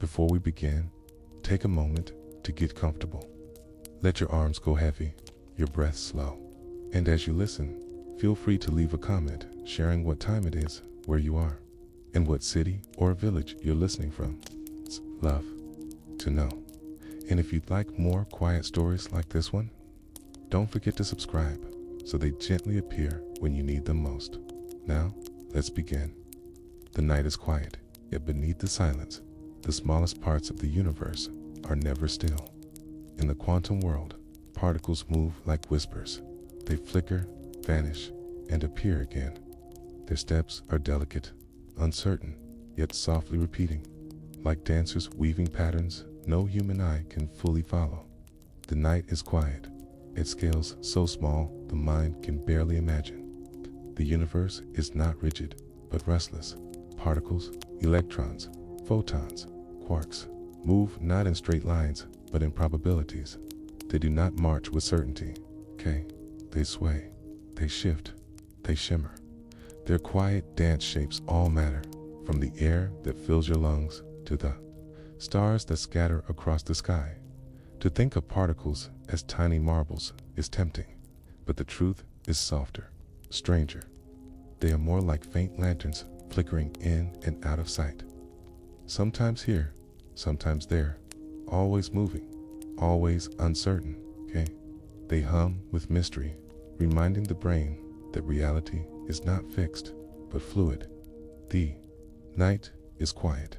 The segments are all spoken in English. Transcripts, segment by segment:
Before we begin, take a moment to get comfortable. Let your arms go heavy, your breath slow. And as you listen, feel free to leave a comment sharing what time it is, where you are, and what city or village you're listening from. It's love to know. And if you'd like more quiet stories like this one, don't forget to subscribe so they gently appear when you need them most. Now, let's begin. The night is quiet, yet beneath the silence, the smallest parts of the universe are never still. In the quantum world, particles move like whispers. They flicker, vanish, and appear again. Their steps are delicate, uncertain, yet softly repeating, like dancers weaving patterns no human eye can fully follow. The night is quiet, at scales so small the mind can barely imagine. The universe is not rigid, but restless. Particles, electrons, photons, quarks move not in straight lines, but in probabilities. They do not march with certainty. They sway, they shift, they shimmer. Their quiet dance shapes all matter, from the air that fills your lungs to the stars that scatter across the sky. To think of particles as tiny marbles is tempting, but the truth is softer, stranger. They are more like faint lanterns flickering in and out of sight. Sometimes here, sometimes there, always moving, always uncertain. They hum with mystery, reminding the brain that reality is not fixed, but fluid. The night is quiet.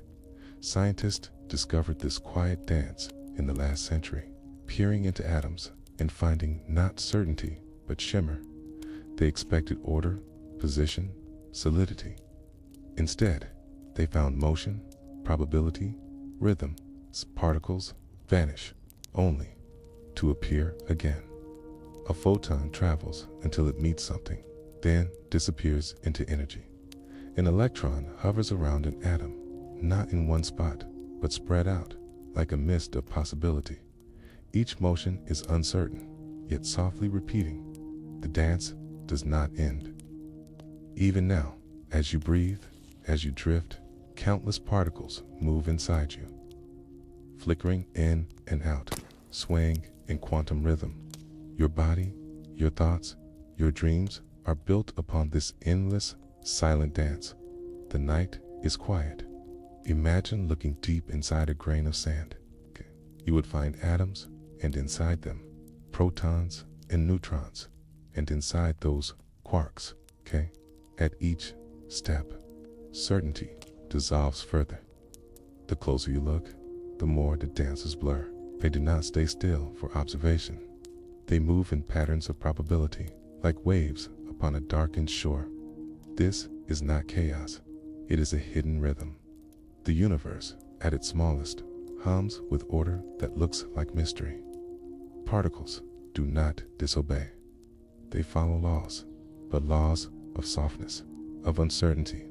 Scientists discovered this quiet dance in the last century, peering into atoms and finding not certainty, but shimmer. They expected order, position, solidity. Instead, they found motion, probability, rhythm. Particles vanish, only to appear again. A photon travels until it meets something, then disappears into energy. An electron hovers around an atom, not in one spot, but spread out, like a mist of possibility. Each motion is uncertain, yet softly repeating. The dance does not end. Even now, as you breathe, as you drift, countless particles move inside you, flickering in and out, swaying in quantum rhythm. Your body, your thoughts, your dreams are built upon this endless, silent dance. The night is quiet. Imagine looking deep inside a grain of sand. You would find atoms, and inside them, protons and neutrons, and inside those, quarks. At each step, certainty dissolves further. The closer you look, the more the dances blur. They do not stay still for observation. They move in patterns of probability, like waves upon a darkened shore. This is not chaos. It is a hidden rhythm. The universe, at its smallest, hums with order that looks like mystery. Particles do not disobey. They follow laws, but laws of softness, of uncertainty,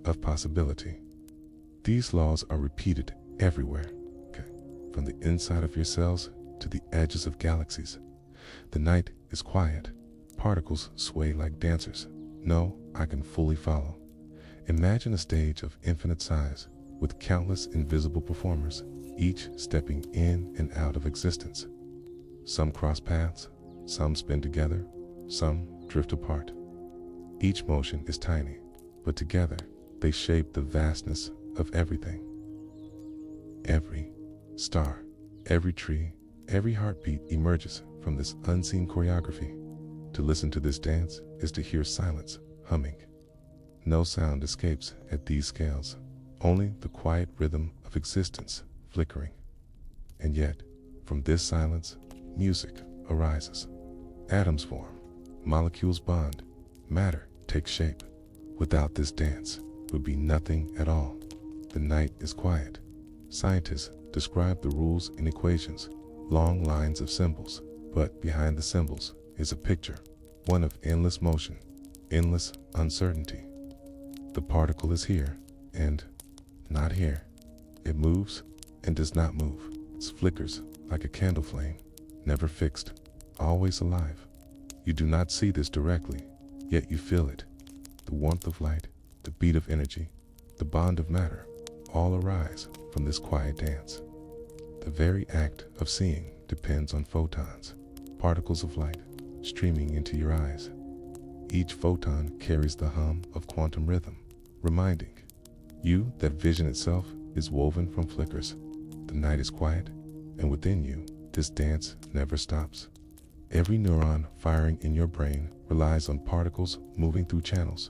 of possibility. These laws are repeated everywhere, from the inside of your cells to the edges of galaxies. The night is quiet. Particles sway like dancers. No, I can fully follow. Imagine a stage of infinite size with countless invisible performers, each stepping in and out of existence. Some cross paths, some spin together, some drift apart. Each motion is tiny, but together they shape the vastness of everything. Every star, every tree, every heartbeat emerges from this unseen choreography. To listen to this dance is to hear silence humming. No sound escapes at these scales, only the quiet rhythm of existence flickering. And yet, from this silence, music arises. Atoms form, molecules bond, matter takes shape. Without this dance, would be nothing at all. The night is quiet. Scientists describe the rules in equations, long lines of symbols, but behind the symbols is a picture, one of endless motion, endless uncertainty. The particle is here and not here. It moves and does not move. It flickers like a candle flame, never fixed, always alive. You do not see this directly, yet you feel it. The warmth of light, the beat of energy, the bond of matter, all arise from this quiet dance. The very act of seeing depends on photons, particles of light, streaming into your eyes. Each photon carries the hum of quantum rhythm, reminding you that vision itself is woven from flickers. The night is quiet, and within you, this dance never stops. Every neuron firing in your brain relies on particles moving through channels.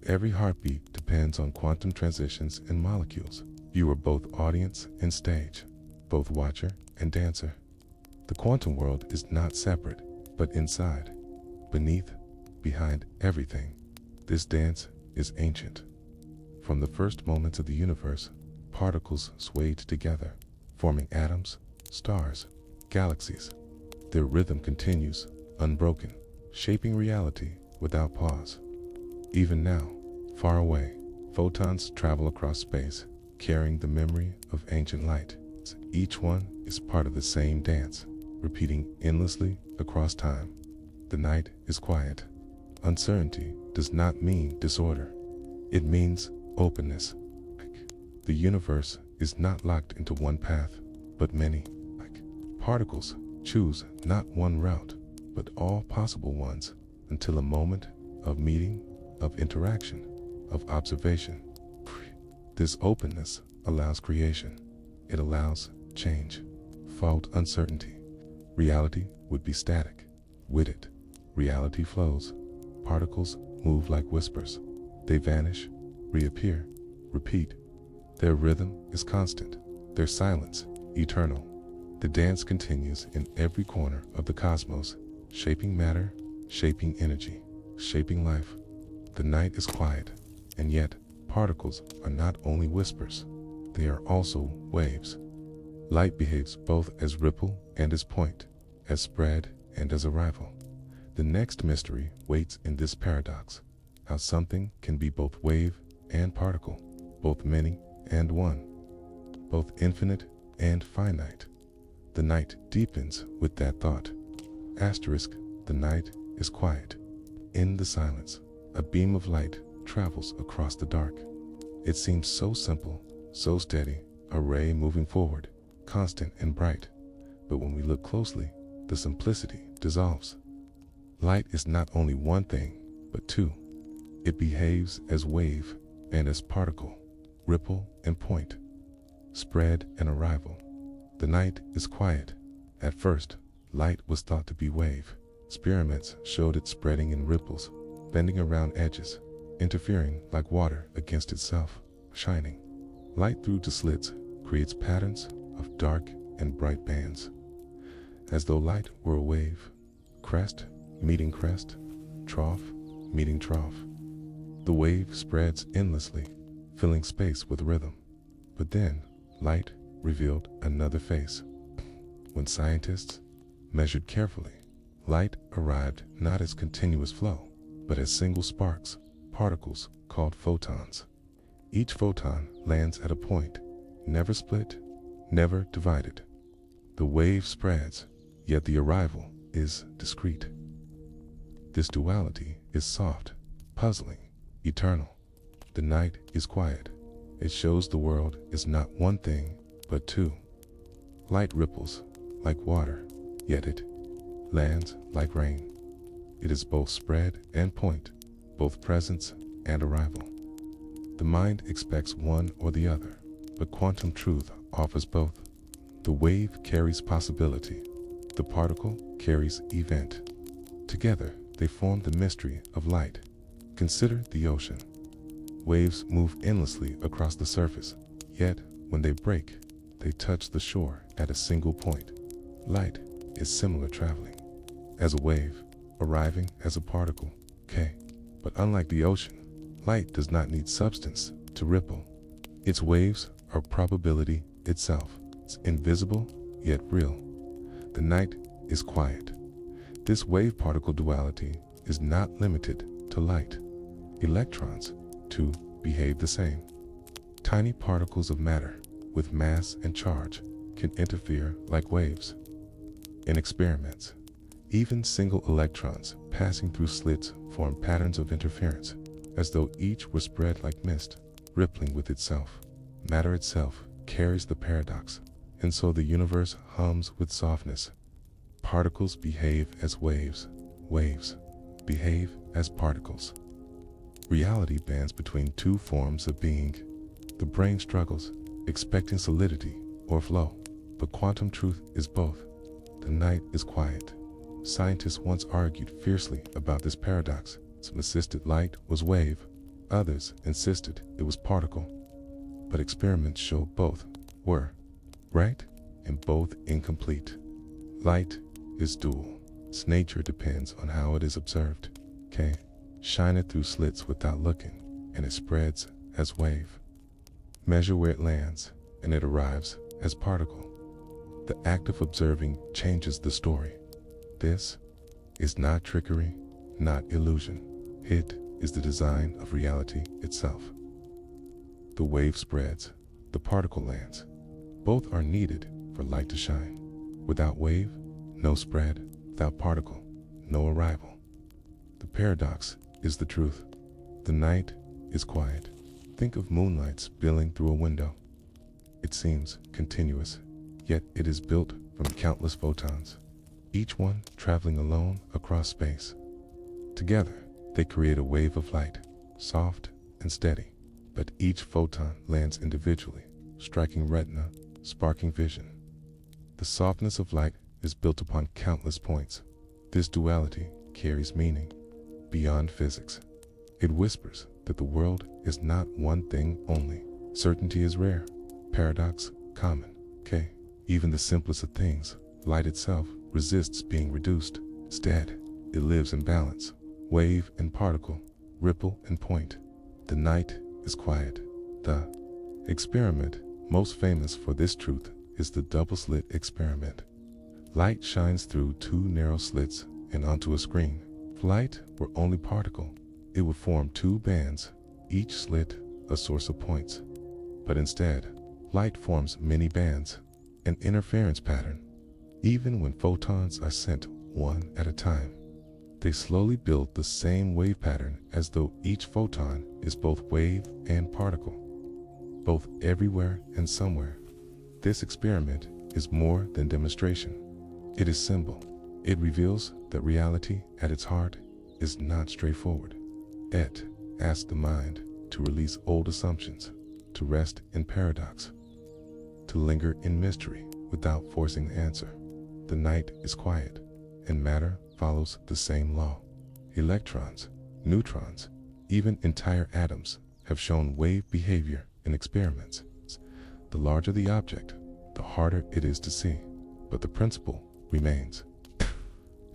Every heartbeat depends on quantum transitions in molecules. You are both audience and stage, both watcher and dancer. The quantum world is not separate, but inside, beneath, behind everything. This dance is ancient. From the first moments of the universe, particles swayed together, forming atoms, stars, galaxies. Their rhythm continues, unbroken, shaping reality without pause. Even now, far away, photons travel across space, carrying the memory of ancient light. Each one is part of the same dance, repeating endlessly across time. The night is quiet. Uncertainty does not mean disorder. It means openness. The universe is not locked into one path, but many. Particles choose not one route, but all possible ones, until a moment of meeting, of interaction, of observation. This openness allows creation. It allows change. Without uncertainty, reality would be static. With it, reality flows. Particles move like whispers. They vanish, reappear, repeat. Their rhythm is constant, their silence eternal. The dance continues in every corner of the cosmos, shaping matter, shaping energy, shaping life. The night is quiet, and yet particles are not only whispers, they are also waves. Light behaves both as ripple and as point, as spread and as arrival. The next mystery waits in this paradox, how something can be both wave and particle, both many and one, both infinite and finite. The night deepens with that thought. Asterisk, the night is quiet. In the silence, a beam of light travels across the dark. It seems so simple, so steady, a ray moving forward, constant and bright. But when we look closely, the simplicity dissolves. Light is not only one thing, but two. It behaves as wave and as particle, ripple and point, spread and arrival. The night is quiet. At first, light was thought to be wave. Experiments showed it spreading in ripples, bending around edges, interfering like water against itself, shining. Light through to slits creates patterns of dark and bright bands, as though light were a wave, crest meeting crest, trough meeting trough. The wave spreads endlessly, filling space with rhythm. But then, light revealed another face. When scientists measured carefully, light arrived not as continuous flow, but as single sparks, particles called photons. Each photon lands at a point, never split, never divided. The wave spreads, yet the arrival is discrete. This duality is soft, puzzling, eternal. The night is quiet. It shows the world is not one thing, but two. Light ripples like water, yet it lands like rain. It is both spread and point, both presence and arrival. The mind expects one or the other, but quantum truth offers both. The wave carries possibility. The particle carries event. Together, they form the mystery of light. Consider the ocean. Waves move endlessly across the surface, yet when they break, they touch the shore at a single point. Light is similar traveling, as a wave, arriving as a particle, K. But unlike the ocean, light does not need substance to ripple. Its waves are probability itself. It's invisible, yet real. The night is quiet. This wave-particle duality is not limited to light. Electrons, too, behave the same. Tiny particles of matter, with mass and charge, can interfere like waves. In experiments, even single electrons passing through slits form patterns of interference, as though each were spread like mist, rippling with itself. Matter itself carries the paradox, and so the universe hums with softness. Particles behave as waves. Waves behave as particles. Reality bands between two forms of being. The brain struggles, expecting solidity or flow, but quantum truth is both. The night is quiet. Scientists once argued fiercely about this paradox. Some insisted light was wave, others insisted it was particle. But experiments show both were right and both incomplete. Light is dual. Its nature depends on how it is observed. Shine it through slits without looking, and it spreads as wave. Measure where it lands, and it arrives as particle. The act of observing changes the story. This is not trickery, not illusion. It is the design of reality itself. The wave spreads, the particle lands. Both are needed for light to shine. Without wave, no spread. Without particle, no arrival. The paradox is the truth. The night is quiet. Think of moonlight spilling through a window. It seems continuous, yet it is built from countless photons, each one traveling alone across space. Together, they create a wave of light, soft and steady, but each photon lands individually, striking retina, sparking vision. The softness of light is built upon countless points. This duality carries meaning beyond physics. It whispers that the world is not one thing only. Certainty is rare, paradox common. Even the simplest of things, light itself, resists being reduced. Instead, it lives in balance. Wave and particle, ripple and point. The night is quiet. The experiment most famous for this truth is the double-slit experiment. Light shines through two narrow slits and onto a screen. If light were only particle, it would form two bands, each slit a source of points. But instead, light forms many bands, an interference pattern. Even when photons are sent one at a time, they slowly build the same wave pattern as though each photon is both wave and particle, both everywhere and somewhere. This experiment is more than demonstration. It is symbol. It reveals that reality at its heart is not straightforward. It asks the mind to release old assumptions, to rest in paradox, to linger in mystery without forcing the answer. The night is quiet, and matter follows the same law. Electrons, neutrons, even entire atoms have shown wave behavior in experiments. The larger the object, the harder it is to see, but the principle remains.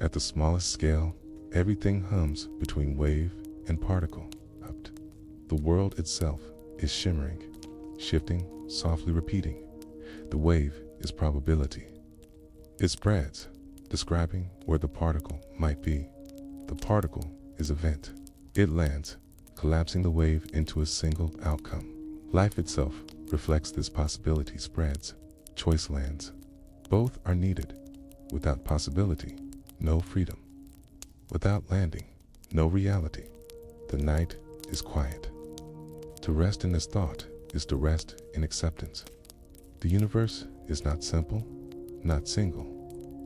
At the smallest scale, everything hums between wave and particle. The world itself is shimmering, shifting, softly repeating. The wave is probability. It spreads, describing where the particle might be. The particle is event. It lands, collapsing the wave into a single outcome. Life itself reflects this possibility, spreads, choice lands. Both are needed. Without possibility, no freedom. Without landing, no reality. The night is quiet. To rest in this thought is to rest in acceptance. The universe is not simple, not single.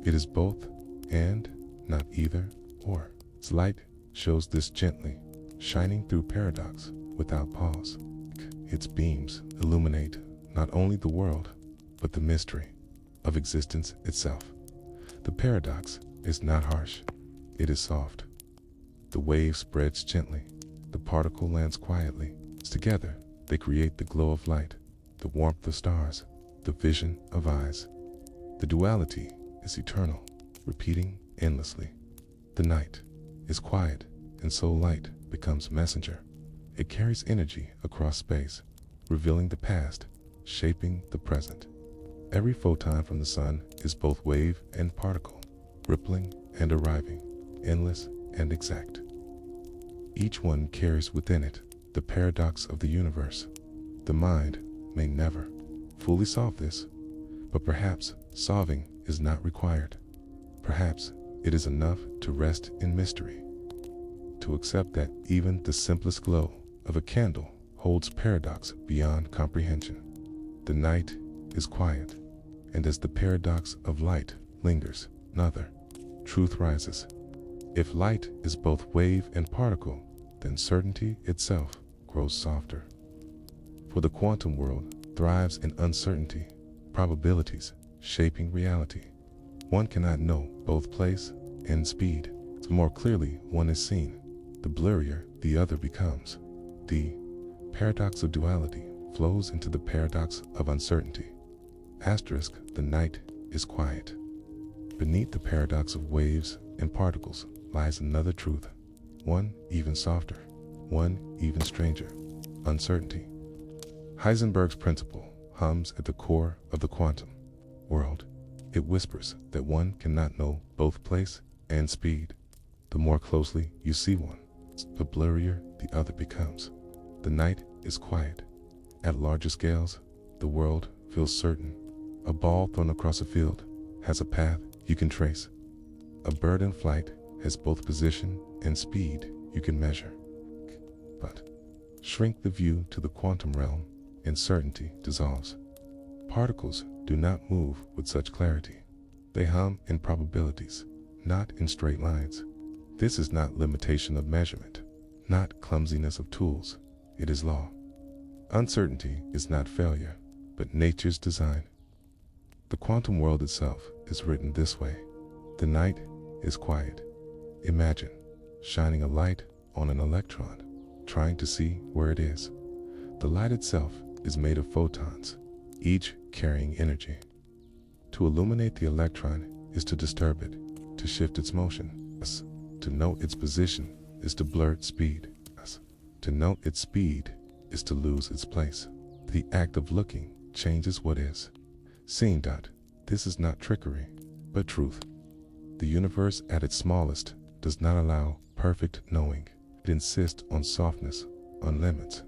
It is both and, not either or. Its light shows this gently, shining through paradox without pause. Its beams illuminate not only the world, but the mystery of existence itself. The paradox is not harsh, it is soft. The wave spreads gently, the particle lands quietly. Together, they create the glow of light, the warmth of stars, the vision of eyes. The duality is eternal, repeating endlessly. The night is quiet, and so light becomes messenger. It carries energy across space, revealing the past, shaping the present. Every photon from the sun is both wave and particle, rippling and arriving, endless and exact. Each one carries within it the paradox of the universe. The mind may never fully solve this, but perhaps solving is not required. Perhaps it is enough to rest in mystery, to accept that even the simplest glow of a candle holds paradox beyond comprehension. The night is quiet, and as the paradox of light lingers, another truth rises. If light is both wave and particle, then certainty itself grows softer. For the quantum world thrives in uncertainty, probabilities shaping reality. One cannot know both place and speed. The more clearly one is seen, the blurrier the other becomes. The paradox of duality flows into the paradox of uncertainty. Asterisk, the night is quiet. Beneath the paradox of waves and particles lies another truth, one even softer, one even stranger: uncertainty. Heisenberg's principle hums at the core of the quantum world. It whispers that one cannot know both place and speed. The more closely you see one, the blurrier the other becomes. The night is quiet. At larger scales, the world feels certain. A ball thrown across a field has a path you can trace. A bird in flight has both position and speed you can measure. But shrink the view to the quantum realm, and certainty dissolves. Particles do not move with such clarity. They hum in probabilities, not in straight lines. This is not limitation of measurement, not clumsiness of tools. It is law. Uncertainty is not failure, but nature's design. The quantum world itself is written this way. The night is quiet. Imagine shining a light on an electron, trying to see where it is. The light itself is made of photons, each carrying energy. To illuminate the electron is to disturb it, to shift its motion. Thus, to note its position is to blur its speed. Thus, to note its speed is to lose its place. The act of looking changes what is. Seeing. This is not trickery, but truth. The universe at its smallest does not allow perfect knowing. It insists on softness, on limits.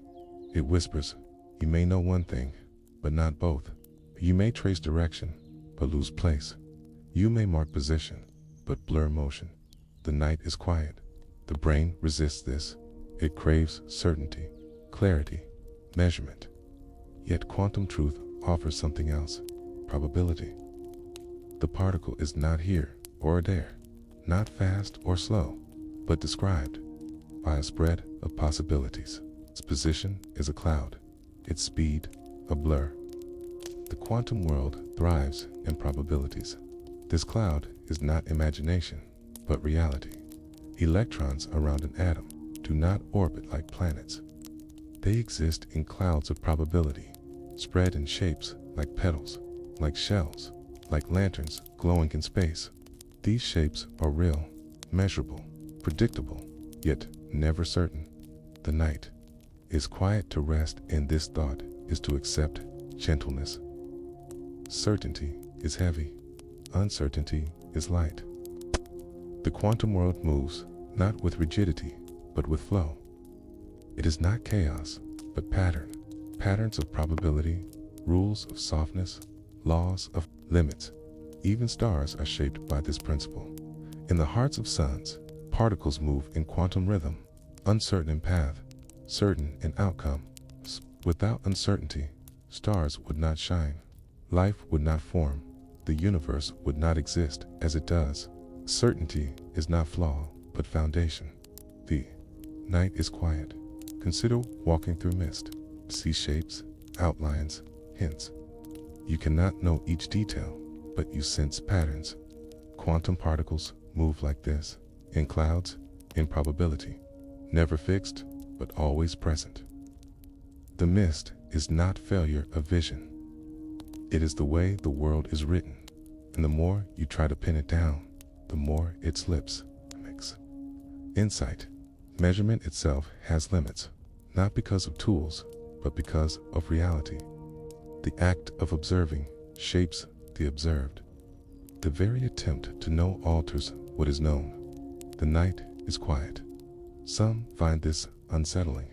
It whispers, you may know one thing, but not both. You may trace direction, but lose place. You may mark position, but blur motion. The night is quiet. The brain resists this. It craves certainty, clarity, measurement. Yet quantum truth offers something else: probability. The particle is not here or there, not fast or slow, but described by a spread of possibilities. Its position is a cloud, its speed a blur. The quantum world thrives in probabilities. This cloud is not imagination, but reality. Electrons around an atom do not orbit like planets. They exist in clouds of probability, spread in shapes like petals, like shells, like lanterns glowing in space. These shapes are real, measurable, predictable, yet never certain. The night is quiet. To rest in this thought is to accept gentleness. Certainty is heavy. Uncertainty is light. The quantum world moves not with rigidity, but with flow. It is not chaos, but pattern. Patterns of probability, rules of softness, laws of limits. Even stars are shaped by this principle. In the hearts of suns, particles move in quantum rhythm, uncertain in path, certain in outcome. Without uncertainty, stars would not shine, life would not form, the universe would not exist as it does. Certainty is not flaw, but foundation. The night is quiet. Consider walking through mist. See shapes, outlines, hints. You cannot know each detail, but you sense patterns. Quantum particles move like this, in clouds, in probability, never fixed, but always present. The mist is not failure of vision. It is the way the world is written, and the more you try to pin it down, the more it slips. Insight. Measurement itself has limits, not because of tools, but because of reality. The act of observing shapes the observed. The very attempt to know alters what is known. The night is quiet. Some find this unsettling,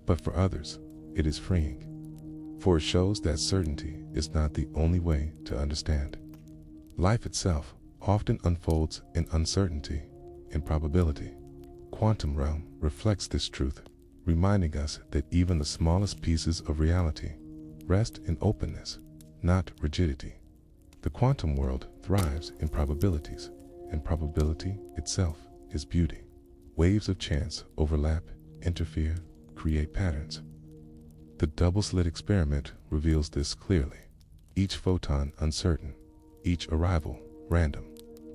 but for others, it is freeing. For it shows that certainty is not the only way to understand. Life itself often unfolds in uncertainty, in probability. Quantum realm reflects this truth, reminding us that even the smallest pieces of reality rest in openness, not rigidity. The quantum world thrives in probabilities, and probability itself is beauty. Waves of chance overlap, interfere, create patterns. The double-slit experiment reveals this clearly. Each photon uncertain, each arrival random,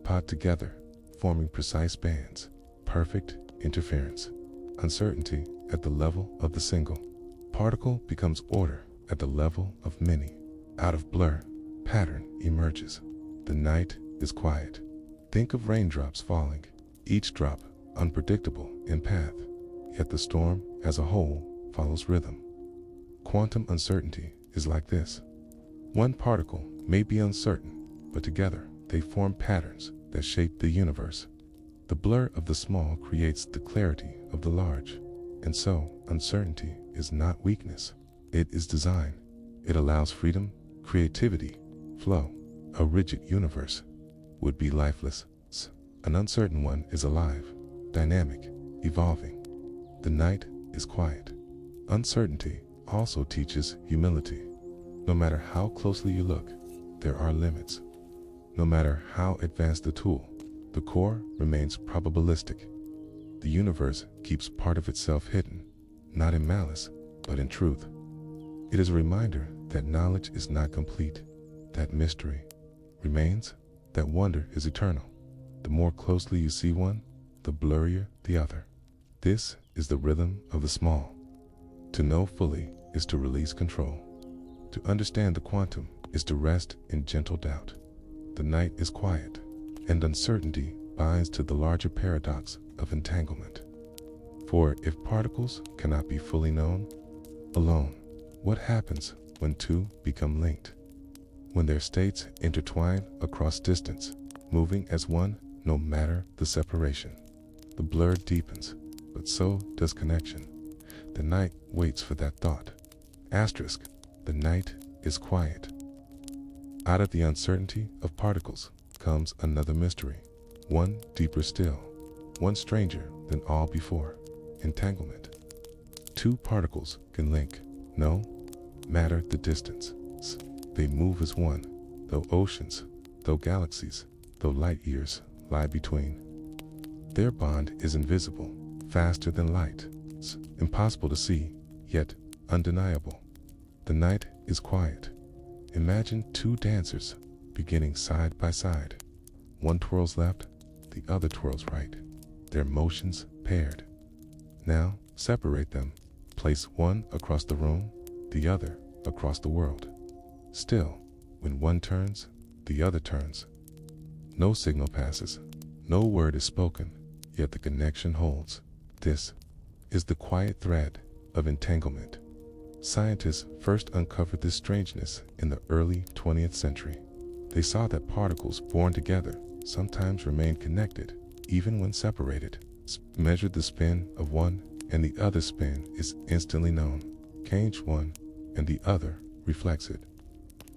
pod together, forming precise bands, perfect interference. Uncertainty at the level of the single particle becomes order at the level of many. Out of blur, pattern emerges. The night is quiet. Think of raindrops falling, each drop unpredictable in path, yet the storm as a whole follows rhythm. Quantum uncertainty is like this. One particle may be uncertain, but together they form patterns that shape the universe. The blur of the small creates the clarity of the large, and so uncertainty is not weakness. It is design. It allows freedom, creativity, flow. A rigid universe would be lifeless. An uncertain one is alive, dynamic, evolving. The night is quiet. Uncertainty also teaches humility. No matter how closely you look, there are limits. No matter how advanced the tool, the core remains probabilistic. The universe keeps part of itself hidden, not in malice, but in truth. It is a reminder that knowledge is not complete, that mystery remains, that wonder is eternal. The more closely you see one, the blurrier the other. This is the rhythm of the small. To know fully is to release control. To understand the quantum is to rest in gentle doubt. The night is quiet, and uncertainty binds to the larger paradox of entanglement. For if particles cannot be fully known alone, what happens when two become linked? When their states intertwine across distance, moving as one no matter the separation. The blur deepens, but so does connection. The night waits for that thought. Asterisk, the night is quiet. Out of the uncertainty of particles comes another mystery, one deeper still, one stranger than all before, entanglement. Two particles can link, no matter the distance. They move as one, though oceans, though galaxies, though light years lie between. Their bond is invisible, faster than light, impossible to see, yet undeniable. The night is quiet. Imagine two dancers beginning side by side. One twirls left, the other twirls right, their motions paired. Now separate them, place one across the room, the other across the world. Still, when one turns, the other turns. No signal passes, no word is spoken, yet the connection holds. This is the quiet thread of entanglement. Scientists first uncovered this strangeness in the early 20th century. They saw that particles born together sometimes remain connected, even when separated. Measured the spin of one, and the other spin is instantly known. Change one, and the other reflects it.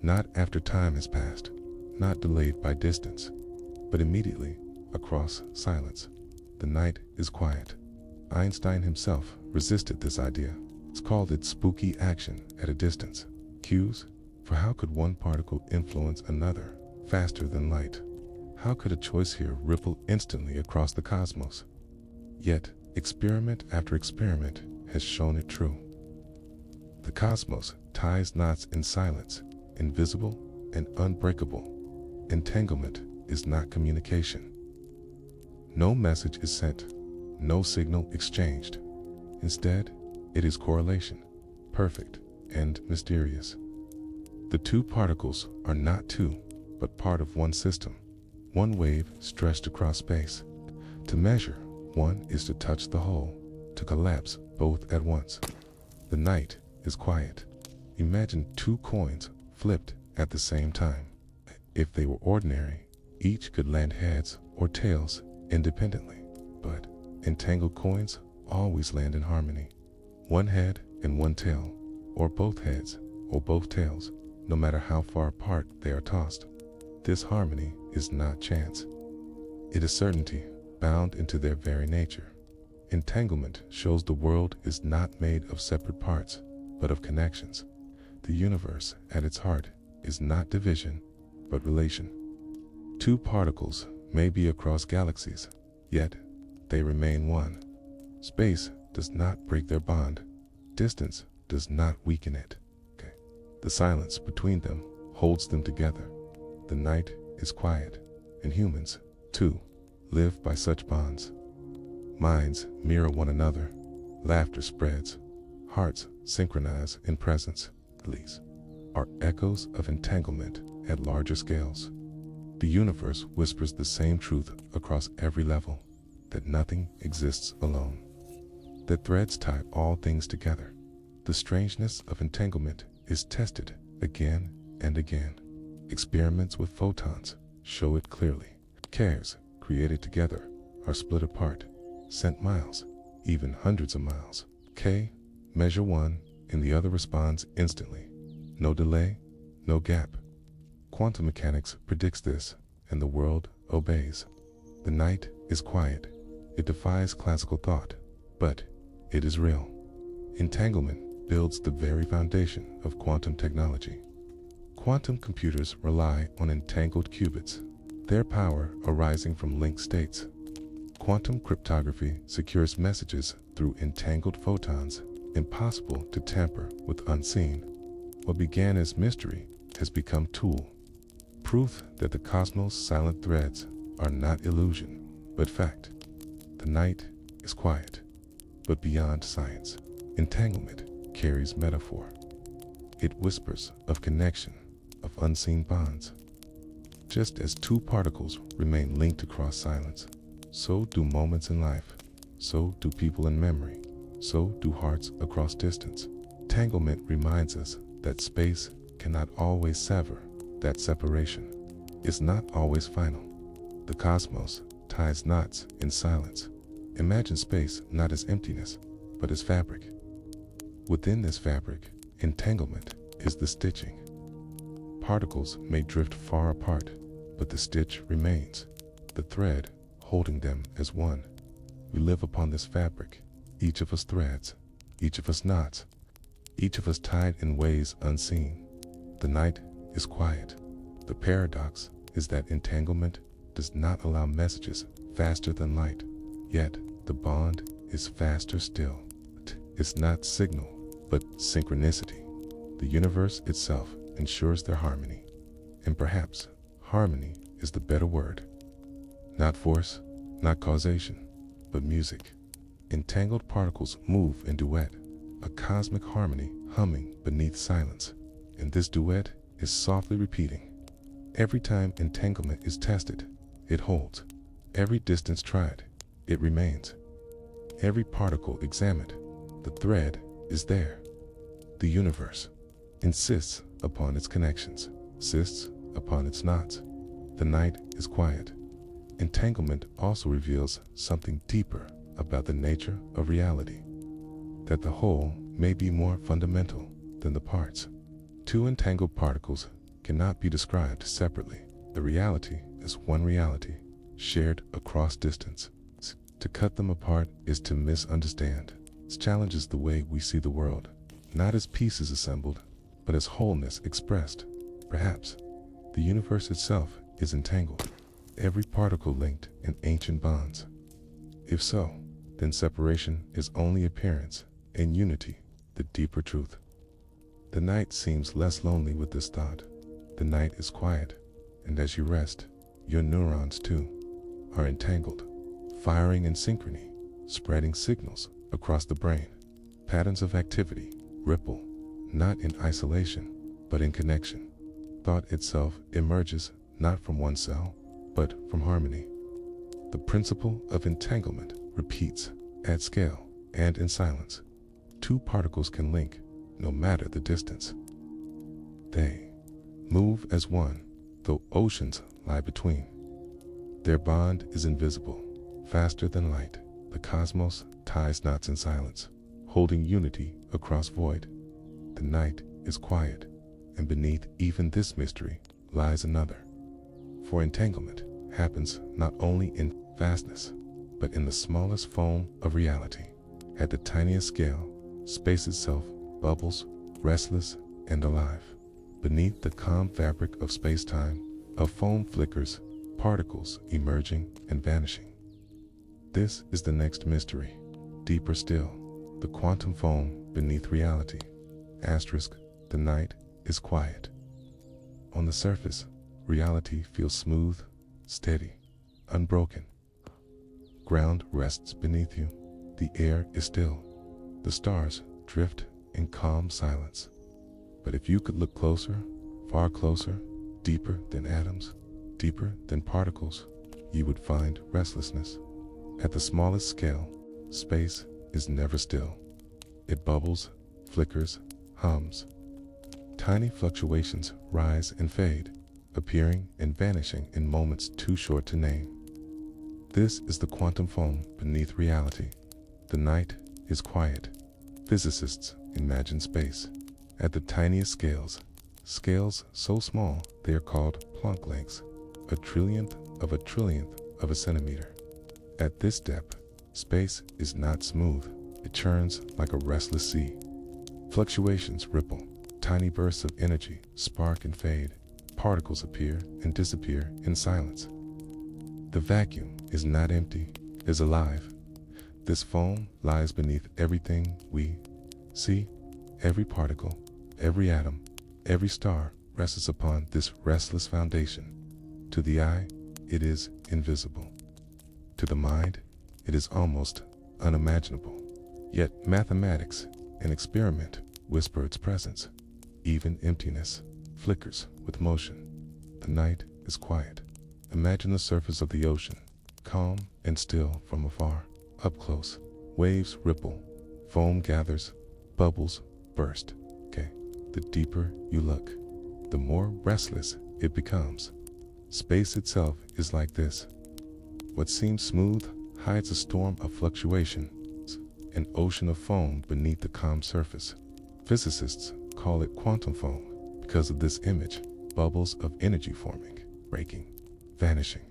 Not after time has passed, not delayed by distance, but immediately across silence. The night is quiet. Einstein himself resisted this idea. It's called it spooky action at a distance. Cues, for how could one particle influence another faster than light? How could a choice here ripple instantly across the cosmos? Yet, experiment after experiment has shown it true. The cosmos ties knots in silence, invisible and unbreakable. Entanglement is not communication. No message is sent, no signal exchanged. Instead, it is correlation, perfect and mysterious. The two particles are not two, but part of one system, one wave stretched across space. To measure, one is to touch the whole, to collapse both at once. The night is quiet. Imagine two coins flipped at the same time. If they were ordinary, each could land heads or tails independently, but entangled coins always land in harmony. One head and one tail, or both heads or both tails, no matter how far apart they are tossed. This harmony is not chance. It is certainty bound into their very nature. Entanglement shows the world is not made of separate parts, but of connections. The universe, at its heart, is not division, but relation. Two particles may be across galaxies, yet they remain one. Space does not break their bond. Distance does not weaken it. The silence between them holds them together. The night is quiet, and humans, too, live by such bonds. Minds mirror one another, laughter spreads, hearts synchronize in presence. These are echoes of entanglement at larger scales. The universe whispers the same truth across every level, that nothing exists alone. That threads tie all things together. The strangeness of entanglement is tested again and again. Experiments with photons show it clearly. Pairs created together are split apart, sent miles, even hundreds of miles. K, measure one, and the other responds instantly. No delay, no gap. Quantum mechanics predicts this, and the world obeys. The night is quiet. It defies classical thought, but it is real. Entanglement builds the very foundation of quantum technology. Quantum computers rely on entangled qubits, their power arising from linked states. Quantum cryptography secures messages through entangled photons, impossible to tamper with unseen. What began as mystery has become tool. Proof that the cosmos' silent threads are not illusion, but fact. The night is quiet, but beyond science, entanglement carries metaphor. It whispers of connection, of unseen bonds. Just as two particles remain linked across silence, so do moments in life, so do people in memory, so do hearts across distance. Entanglement reminds us that space cannot always sever, that separation is not always final. The cosmos ties knots in silence. Imagine space not as emptiness, but as fabric. Within this fabric, entanglement is the stitching. Particles may drift far apart, but the stitch remains, the thread holding them as one. We live upon this fabric, each of us threads, each of us knots, each of us tied in ways unseen. The night is quiet. The paradox is that entanglement does not allow messages faster than light, yet the bond is faster still. It's not signal, but synchronicity. The universe itself ensures their harmony, and perhaps harmony is the better word. Not force, not causation, but music. Entangled particles move in duet, a cosmic harmony humming beneath silence, and this duet is softly repeating. Every time entanglement is tested, it holds. Every distance tried, it remains. Every particle examined, the thread is there. The universe insists upon its connections, insists upon its knots. The night is quiet. Entanglement also reveals something deeper about the nature of reality, that the whole may be more fundamental than the parts. Two entangled particles cannot be described separately. The reality is one reality, shared across distance. To cut them apart is to misunderstand. It challenges the way we see the world, not as pieces assembled, but as wholeness expressed. Perhaps the universe itself is entangled, every particle linked in ancient bonds. If so, then separation is only appearance, and unity the deeper truth. The night seems less lonely with this thought. The night is quiet, and as you rest, your neurons too are entangled, firing in synchrony, spreading signals across the brain. Patterns of activity ripple, not in isolation, but in connection. Thought itself emerges not from one cell, but from harmony. The principle of entanglement repeats at scale and in silence. Two particles can link, no matter the distance. They move as one, though oceans lie between. Their bond is invisible, faster than light. The cosmos ties knots in silence, holding unity across void. The night is quiet, and beneath even this mystery lies another. For entanglement happens not only in vastness, but in the smallest foam of reality. At the tiniest scale, space itself bubbles, restless and alive. Beneath the calm fabric of space-time, a foam flickers, particles emerging and vanishing. This is the next mystery. Deeper still, the quantum foam beneath reality. Asterisk, the night is quiet. On the surface, reality feels smooth, steady, unbroken. Ground rests beneath you. The air is still. The stars drift in calm silence. But if you could look closer, far closer, deeper than atoms, deeper than particles, you would find restlessness. At the smallest scale, space is never still. It bubbles, flickers, hums. Tiny fluctuations rise and fade, appearing and vanishing in moments too short to name. This is the quantum foam beneath reality. The night is quiet. Physicists imagine space at the tiniest scales, scales so small they are called Planck lengths, a trillionth of a centimeter. At this depth, space is not smooth. It churns like a restless sea. Fluctuations ripple, tiny bursts of energy spark and fade, particles appear and disappear in silence. The vacuum is not empty, it is alive. This foam lies beneath everything we see. Every particle, every atom, every star rests upon this restless foundation. To the eye, it is invisible. To the mind, it is almost unimaginable. Yet mathematics and experiment whisper its presence. Even emptiness flickers with motion. The night is quiet. Imagine the surface of the ocean, calm and still from afar. Up close, waves ripple, foam gathers, bubbles burst. The deeper you look, the more restless it becomes. Space itself is like this. What seems smooth hides a storm of fluctuation, an ocean of foam beneath the calm surface. Physicists call it quantum foam because of this image, bubbles of energy forming, breaking, vanishing.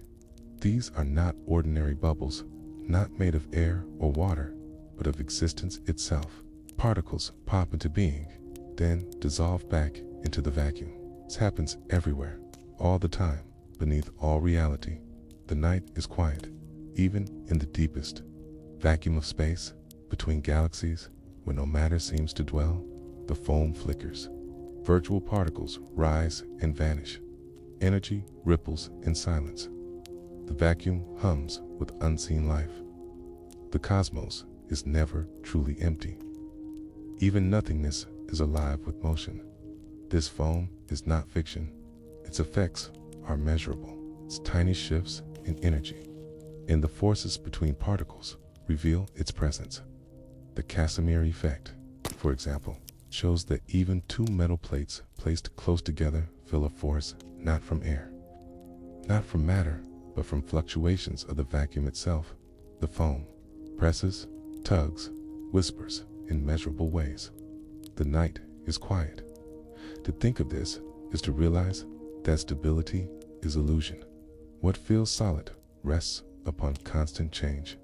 These are not ordinary bubbles, not made of air or water, but of existence itself. Particles pop into being, then dissolve back into the vacuum. This happens everywhere, all the time, beneath all reality. The night is quiet, even in the deepest vacuum of space, between galaxies, where no matter seems to dwell. The foam flickers. Virtual particles rise and vanish. Energy ripples in silence. The vacuum hums with unseen life. The cosmos is never truly empty. Even nothingness is alive with motion. This foam is not fiction. Its effects are measurable. Its tiny shifts in energy, in the forces between particles, reveal its presence. The Casimir effect, for example, shows that even two metal plates placed close together feel a force not from air, not from matter, but from fluctuations of the vacuum itself. The foam presses, tugs, whispers in measurable ways. The night is quiet. To think of this is to realize that stability is illusion. What feels solid rests upon constant change.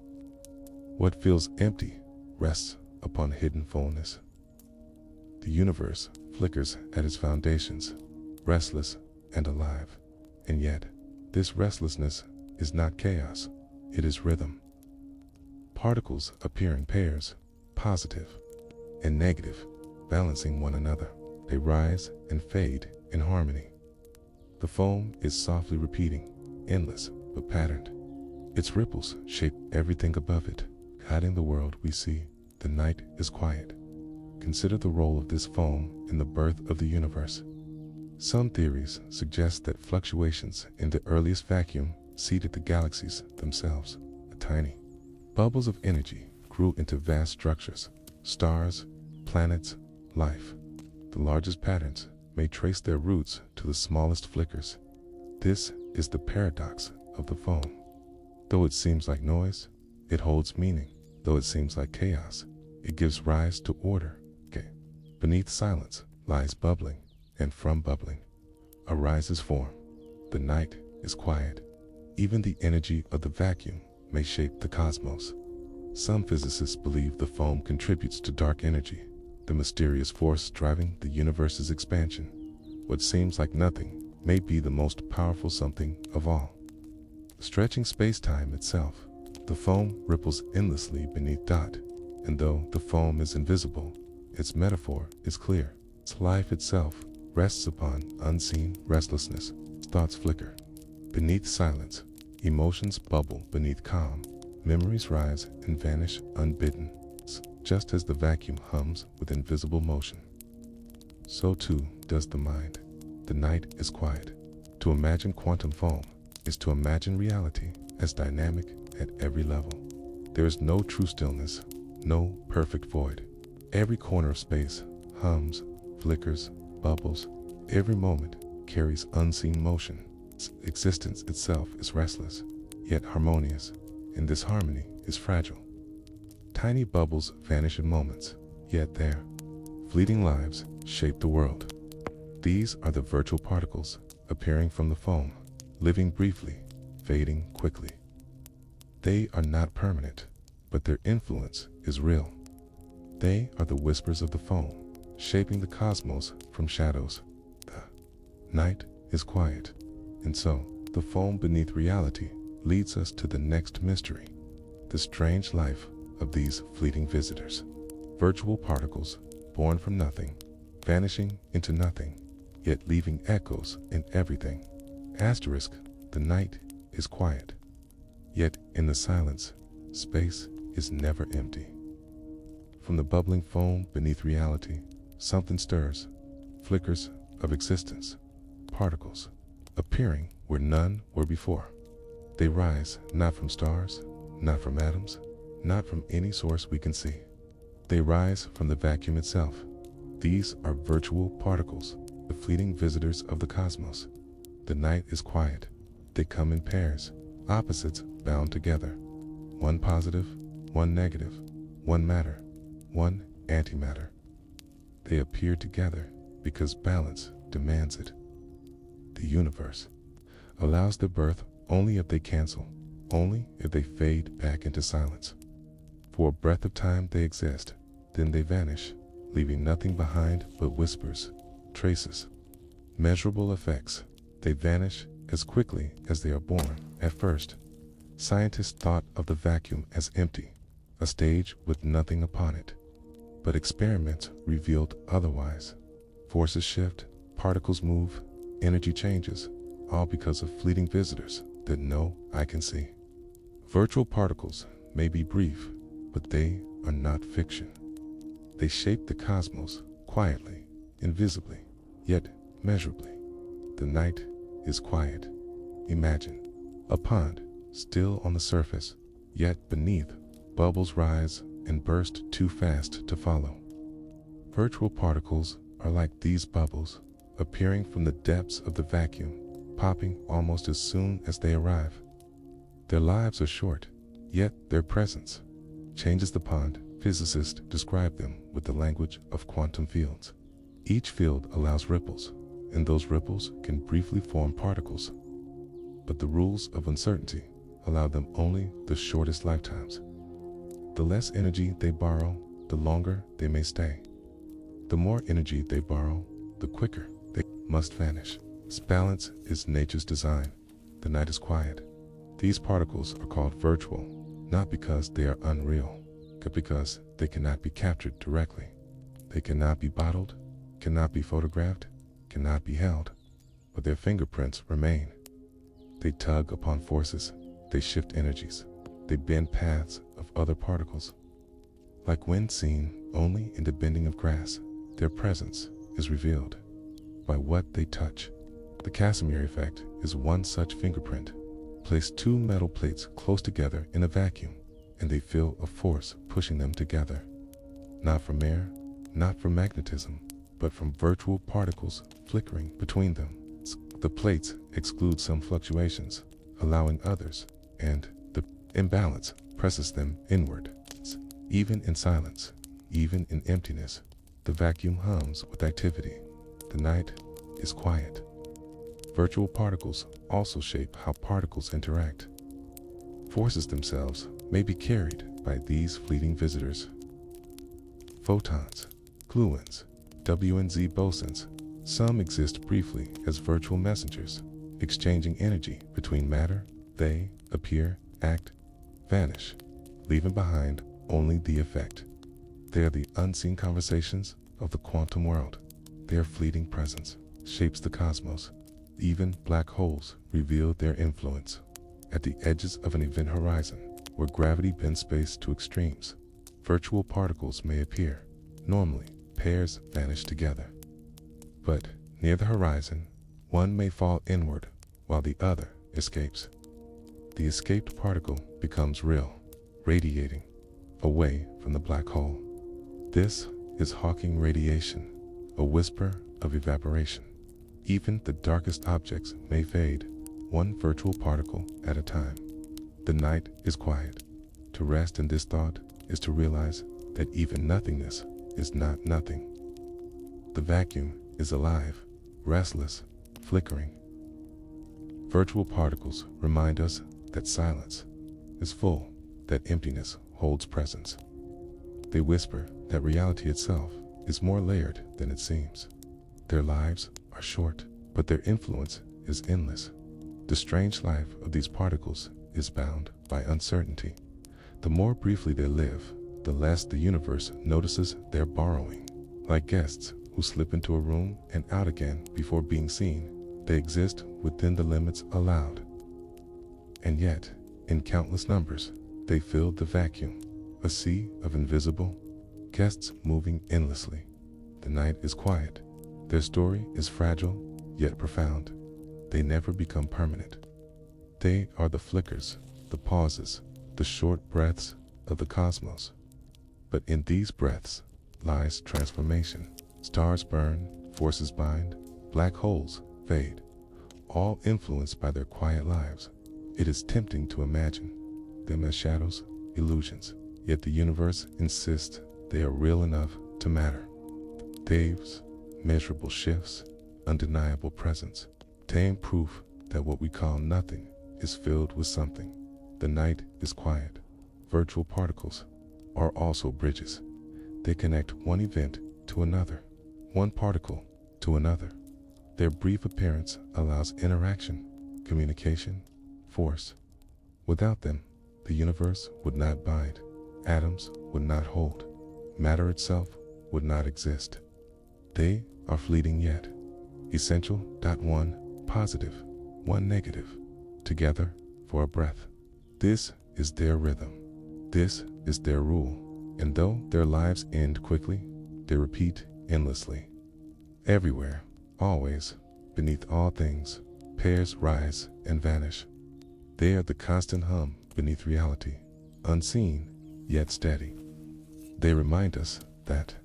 What feels empty rests upon hidden fullness. The universe flickers at its foundations, restless and alive. And yet, this restlessness is not chaos, it is rhythm. Particles appear in pairs, positive and negative, balancing one another. They rise and fade in harmony. The foam is softly repeating, endless but patterned. Its ripples shape everything above it, guiding the world we see. The night is quiet. Consider the role of this foam in the birth of the universe. Some theories suggest that fluctuations in the earliest vacuum seeded the galaxies themselves. Tiny bubbles of energy grew into vast structures, stars, planets, life. The largest patterns may trace their roots to the smallest flickers. This is the paradox of the foam. Though it seems like noise, it holds meaning. Though it seems like chaos, it gives rise to order. Beneath silence lies bubbling, and from bubbling arises form. The night is quiet. Even the energy of the vacuum may shape the cosmos. Some physicists believe the foam contributes to dark energy, the mysterious force driving the universe's expansion. What seems like nothing may be the most powerful something of all. Stretching space-time itself, the foam ripples endlessly beneath dot, and though the foam is invisible, its metaphor is clear. Its life itself rests upon unseen restlessness. Thoughts flicker beneath silence, emotions bubble beneath calm, memories rise and vanish unbidden, just as the vacuum hums with invisible motion. So too does the mind. The night is quiet. To imagine quantum foam is to imagine reality as dynamic at every level. There is no true stillness, no perfect void. Every corner of space hums, flickers, bubbles. Every moment carries unseen motion. Existence itself is restless, yet harmonious, and this harmony is fragile. Tiny bubbles vanish in moments, yet their fleeting lives shape the world. These are the virtual particles appearing from the foam, living briefly, fading quickly. They are not permanent, but their influence is real. They are the whispers of the foam, shaping the cosmos from shadows. The night is quiet, and so the foam beneath reality leads us to the next mystery, the strange life of these fleeting visitors. Virtual particles born from nothing, vanishing into nothing, yet leaving echoes in everything. Asterisk, the night is quiet, yet in the silence, space is never empty. From the bubbling foam beneath reality, something stirs, flickers of existence, particles, appearing where none were before. They rise not from stars, not from atoms, not from any source we can see. They rise from the vacuum itself. These are virtual particles, the fleeting visitors of the cosmos. The night is quiet. They come in pairs, opposites bound together. One positive, one negative, one matter, one antimatter. They appear together because balance demands it. The universe allows their birth only if they cancel, only if they fade back into silence. For a breath of time they exist, then they vanish, leaving nothing behind but whispers, traces, measurable effects. They vanish as quickly as they are born. At first, scientists thought of the vacuum as empty, a stage with nothing upon it. But experiments revealed otherwise. Forces shift, particles move, energy changes, all because of fleeting visitors that no eye can see. Virtual particles may be brief, but they are not fiction. They shape the cosmos quietly, invisibly, yet measurably. The night is quiet. Imagine a pond, still on the surface, yet beneath, bubbles rise and burst too fast to follow. Virtual particles are like these bubbles, appearing from the depths of the vacuum, popping almost as soon as they arrive. Their lives are short, yet their presence changes the pond. Physicists describe them with the language of quantum fields. Each field allows ripples, and those ripples can briefly form particles. But the rules of uncertainty allow them only the shortest lifetimes. The less energy they borrow, the longer they may stay. The more energy they borrow, the quicker they must vanish. Balance is nature's design. The night is quiet. These particles are called virtual, not because they are unreal, but because they cannot be captured directly. They cannot be bottled, cannot be photographed, cannot be held, but their fingerprints remain. They tug upon forces, they shift energies, they bend paths of other particles. Like wind seen only in the bending of grass, their presence is revealed by what they touch. The Casimir effect is one such fingerprint. Place two metal plates close together in a vacuum, and they feel a force pushing them together. Not from air, not from magnetism, but from virtual particles flickering between them. The plates exclude some fluctuations, allowing others, and the imbalance presses them inward. Even in silence, even in emptiness, the vacuum hums with activity. The night is quiet. Virtual particles also shape how particles interact. Forces themselves may be carried by these fleeting visitors. Photons gluons, W and Z bosons. Some exist briefly as virtual messengers, exchanging energy between matter. They appear, act, vanish, leaving behind only the effect. They are the unseen conversations of the quantum world. Their fleeting presence shapes the cosmos. Even black holes reveal their influence. At the edges of an event horizon, where gravity bends space to extremes, virtual particles may appear. Normally, pairs vanish together. But near the horizon, one may fall inward while the other escapes. The escaped particle becomes real, radiating away from the black hole. This is Hawking radiation, a whisper of evaporation. Even the darkest objects may fade, one virtual particle at a time. The night is quiet. To rest in this thought is to realize that even nothingness is not nothing. The vacuum is alive, restless, flickering. Virtual particles remind us that silence is full, that emptiness holds presence. They whisper that reality itself is more layered than it seems. Their lives are short, but their influence is endless. The strange life of these particles is bound by uncertainty. The more briefly they live, the less the universe notices their borrowing. Like guests who slip into a room and out again before being seen, they exist within the limits allowed. And yet, in countless numbers, they fill the vacuum, a sea of invisible guests moving endlessly. The night is quiet. Their story is fragile, yet profound. They never become permanent. They are the flickers, the pauses, the short breaths of the cosmos. But in these breaths lies transformation. Stars burn, forces bind, black holes fade, all influenced by their quiet lives. It is tempting to imagine them as shadows, illusions, yet the universe insists they are real enough to matter. Waves, measurable shifts, undeniable presence, tame proof that what we call nothing is filled with something. The night is quiet. Virtual particles are also bridges. They connect one event to another, one particle to another. Their brief appearance allows interaction, communication, force. Without them, the universe would not bind, atoms would not hold, matter itself would not exist. They are fleeting yet essential. One positive, one negative, together for a breath. This is their rhythm. This is their rule. And though their lives end quickly, they repeat endlessly. Everywhere, always, beneath all things, pairs rise and vanish. They are the constant hum beneath reality, unseen yet steady. They remind us that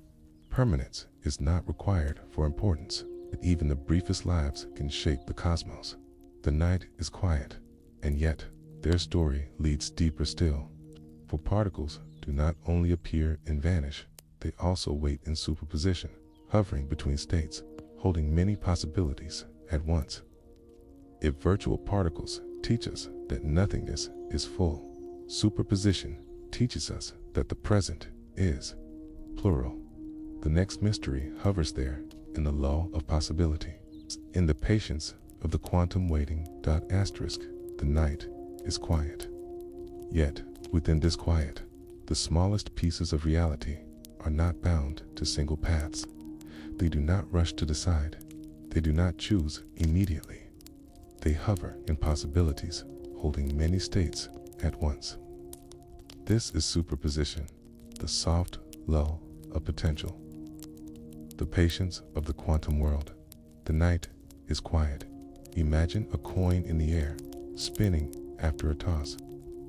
permanence is not required for importance, that even the briefest lives can shape the cosmos. The night is quiet, and yet their story leads deeper still. For particles do not only appear and vanish, they also wait in superposition, hovering between states, holding many possibilities at once. If virtual particles teach us that nothingness is full, superposition teaches us that the present is plural. The next mystery hovers there in the law of possibility. In the patience of the quantum waiting. The night is quiet. Yet, within this quiet, the smallest pieces of reality are not bound to single paths. They do not rush to decide. They do not choose immediately. They hover in possibilities, holding many states at once. This is superposition, the soft lull of potential. The patience of the quantum world. The night is quiet. Imagine a coin in the air, spinning after a toss.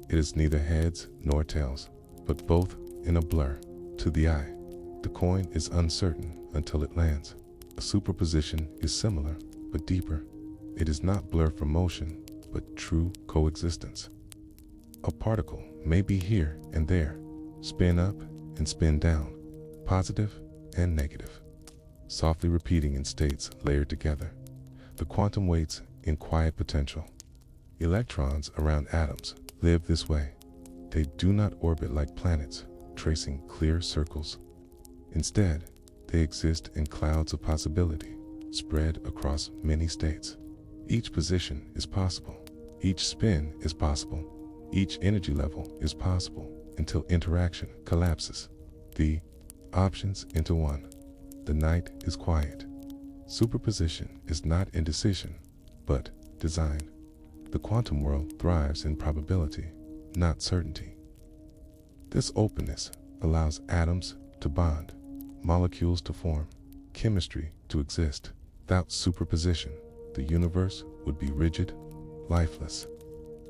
It is neither heads nor tails, but both in a blur. To the eye, the coin is uncertain until it lands. A superposition is similar, but deeper. It is not blur from motion, but true coexistence. A particle may be here and there, spin up and spin down, positive and negative, softly repeating in states layered together. The quantum waits in quiet potential. Electrons around atoms live this way. They do not orbit like planets, tracing clear circles. Instead, They exist in clouds of possibility, spread across many states. Each position is possible. Each spin is possible. Each energy level is possible until interaction collapses the options into one. The night is quiet. Superposition is not indecision, but design. The quantum world thrives in probability, not certainty. This openness allows atoms to bond, molecules to form, chemistry to exist. Without superposition, the universe would be rigid, lifeless.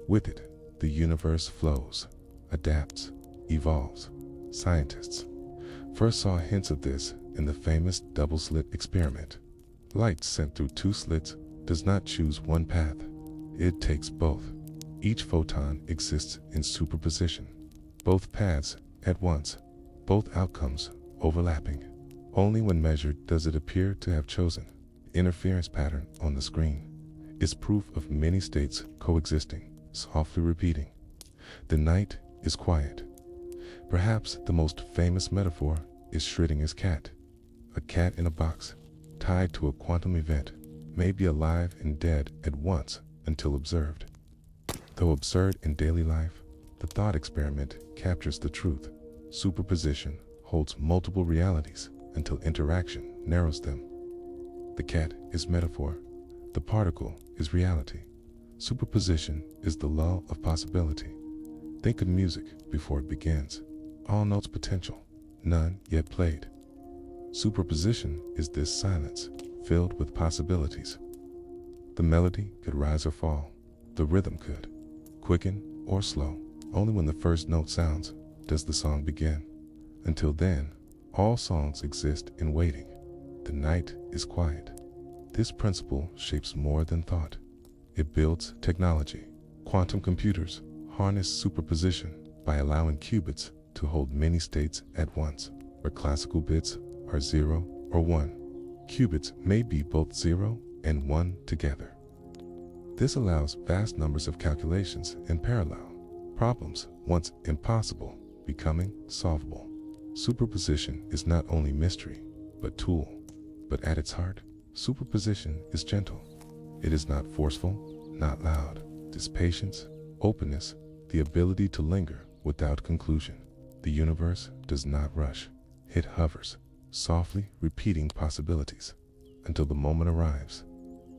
With it, the universe flows, adapts, evolves. Scientists first saw hints of this in the famous double-slit experiment. Light sent through two slits does not choose one path. It takes both. Each photon exists in superposition. Both paths at once, both outcomes overlapping. Only when measured does it appear to have chosen. The interference pattern on the screen is proof of many states coexisting, softly repeating. The night is quiet. Perhaps the most famous metaphor is Schrödinger's cat. A cat in a box, tied to a quantum event, may be alive and dead at once until observed. Though absurd in daily life, the thought experiment captures the truth. Superposition holds multiple realities until interaction narrows them. The cat is metaphor. The particle is reality. Superposition is the law of possibility. Think of music before it begins. All notes potential, none yet played. Superposition is this silence filled with possibilities. The melody could rise or fall. The rhythm could quicken or slow. Only when the first note sounds does the song begin. Until then, all songs exist in waiting. The night is quiet. This principle shapes more than thought. It builds technology. Quantum computers harness superposition by allowing qubits to hold many states at once. Where classical bits are 0 or 1, qubits may be both 0 and 1 together. This allows vast numbers of calculations in parallel, problems once impossible becoming solvable. Superposition is not only mystery, but tool. But at its heart, superposition is gentle. It is not forceful, not loud. It is patience, openness, the ability to linger without conclusion. The universe does not rush. It hovers, softly repeating possibilities until the moment arrives.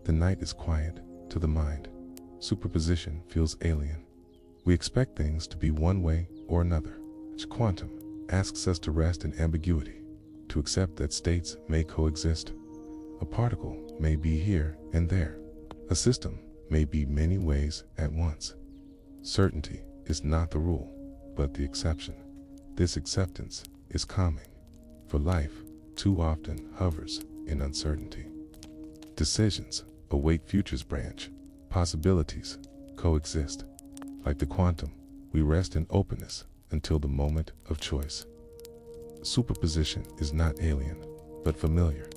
The night is quiet to the mind. Superposition feels alien. We expect things to be one way or another. Quantum asks us to rest in ambiguity, to accept that states may coexist. A particle may be here and there. A system may be many ways at once. Certainty is not the rule, but the exception. This acceptance is calming, for life too often hovers in uncertainty. Decisions await futures branch. Possibilities coexist. Like the quantum, we rest in openness until the moment of choice. Superposition is not alien, but familiar.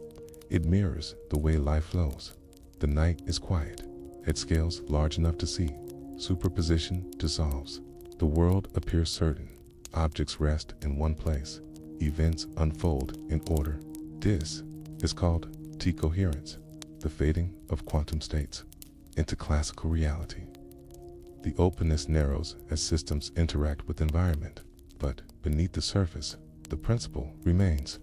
It mirrors the way life flows. The night is quiet. At scales large enough to see, superposition dissolves. The world appears certain. Objects rest in one place. Events unfold in order. This is called T-coherence, the fading of quantum states into classical reality. The openness narrows as systems interact with environment, but beneath the surface, the principle remains.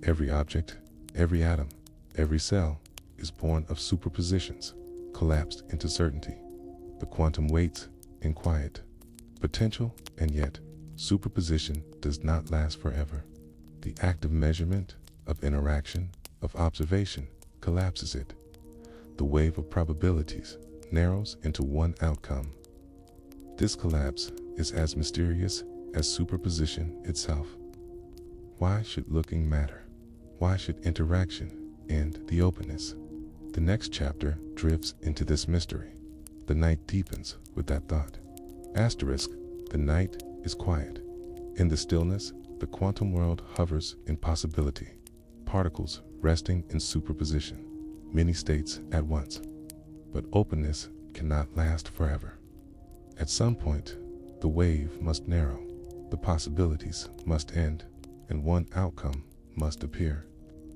Every object, every atom, every cell is born of superpositions, collapsed into certainty. The quantum waits in quiet potential, and yet superposition does not last forever. The act of measurement, of interaction, of observation collapses it. The wave of probabilities narrows into one outcome. This collapse is as mysterious as superposition itself. Why should looking matter? Why should interaction end the openness? The next chapter drifts into this mystery. The night deepens with that thought. Asterisk, the night is quiet. In the stillness, the quantum world hovers in possibility. Particles resting in superposition. Many states at once. But openness cannot last forever. At some point, the wave must narrow. The possibilities must end, and one outcome must appear.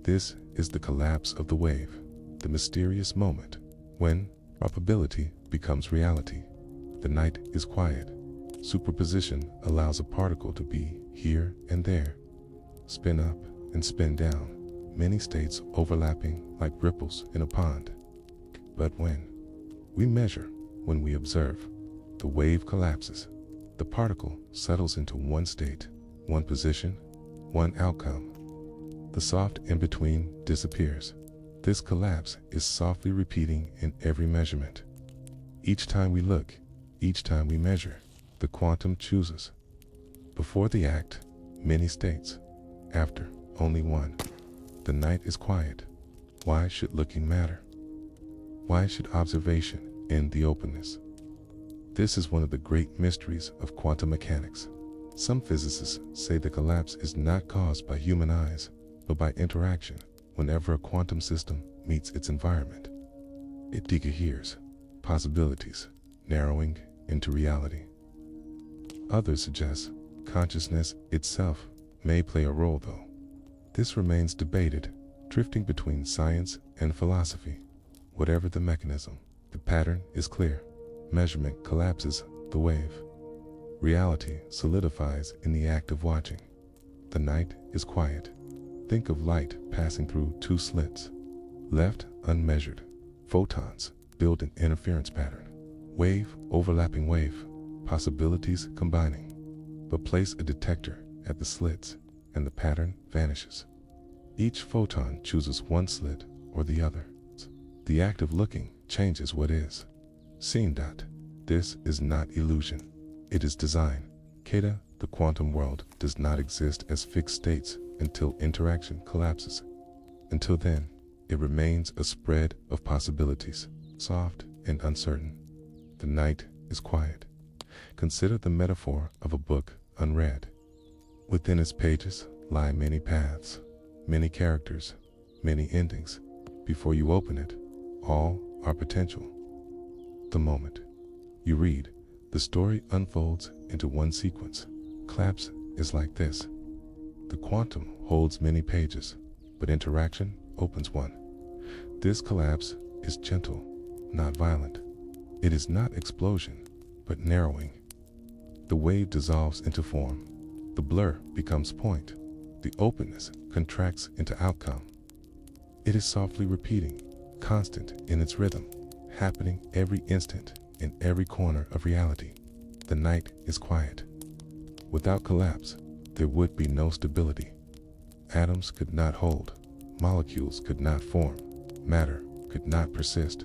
This is the collapse of the wave, the mysterious moment when probability becomes reality. The night is quiet. Superposition allows a particle to be here and there, spin up and spin down, many states overlapping like ripples in a pond. But when we measure, when we observe, the wave collapses. The particle settles into one state, one position, one outcome. The soft in-between disappears. This collapse is softly repeating in every measurement. Each time we look, each time we measure, the quantum chooses. Before the act, many states. After, only one. The night is quiet. Why should looking matter? Why should observation end the openness? This is one of the great mysteries of quantum mechanics. Some physicists say the collapse is not caused by human eyes, but by interaction. Whenever a quantum system meets its environment, it decoheres, possibilities narrowing into reality. Others suggest consciousness itself may play a role, though. This remains debated, drifting between science and philosophy. Whatever the mechanism, the pattern is clear. Measurement collapses the wave. Reality solidifies in the act of watching. The night is quiet. Think of light passing through two slits. Left unmeasured. Photons build an interference pattern. Wave overlapping wave. Possibilities combining. But place a detector at the slits and the pattern vanishes. Each photon chooses one slit or the other. The act of looking changes what is seen. This is not illusion. It is design. Quanta, the quantum world, does not exist as fixed states until interaction collapses. Until then, it remains a spread of possibilities, soft and uncertain. The night is quiet. Consider the metaphor of a book unread. Within its pages lie many paths, many characters, many endings. Before you open it, all are potential. The moment you read, the story unfolds into one sequence. Collapse is like this. The quantum holds many pages, but interaction opens one. This collapse is gentle, not violent. It is not explosion, but narrowing. The wave dissolves into form. The blur becomes point. The openness contracts into outcome. It is softly repeating, constant in its rhythm, happening every instant in every corner of reality. The night is quiet. Without collapse, there would be no stability. Atoms could not hold, molecules could not form, matter could not persist.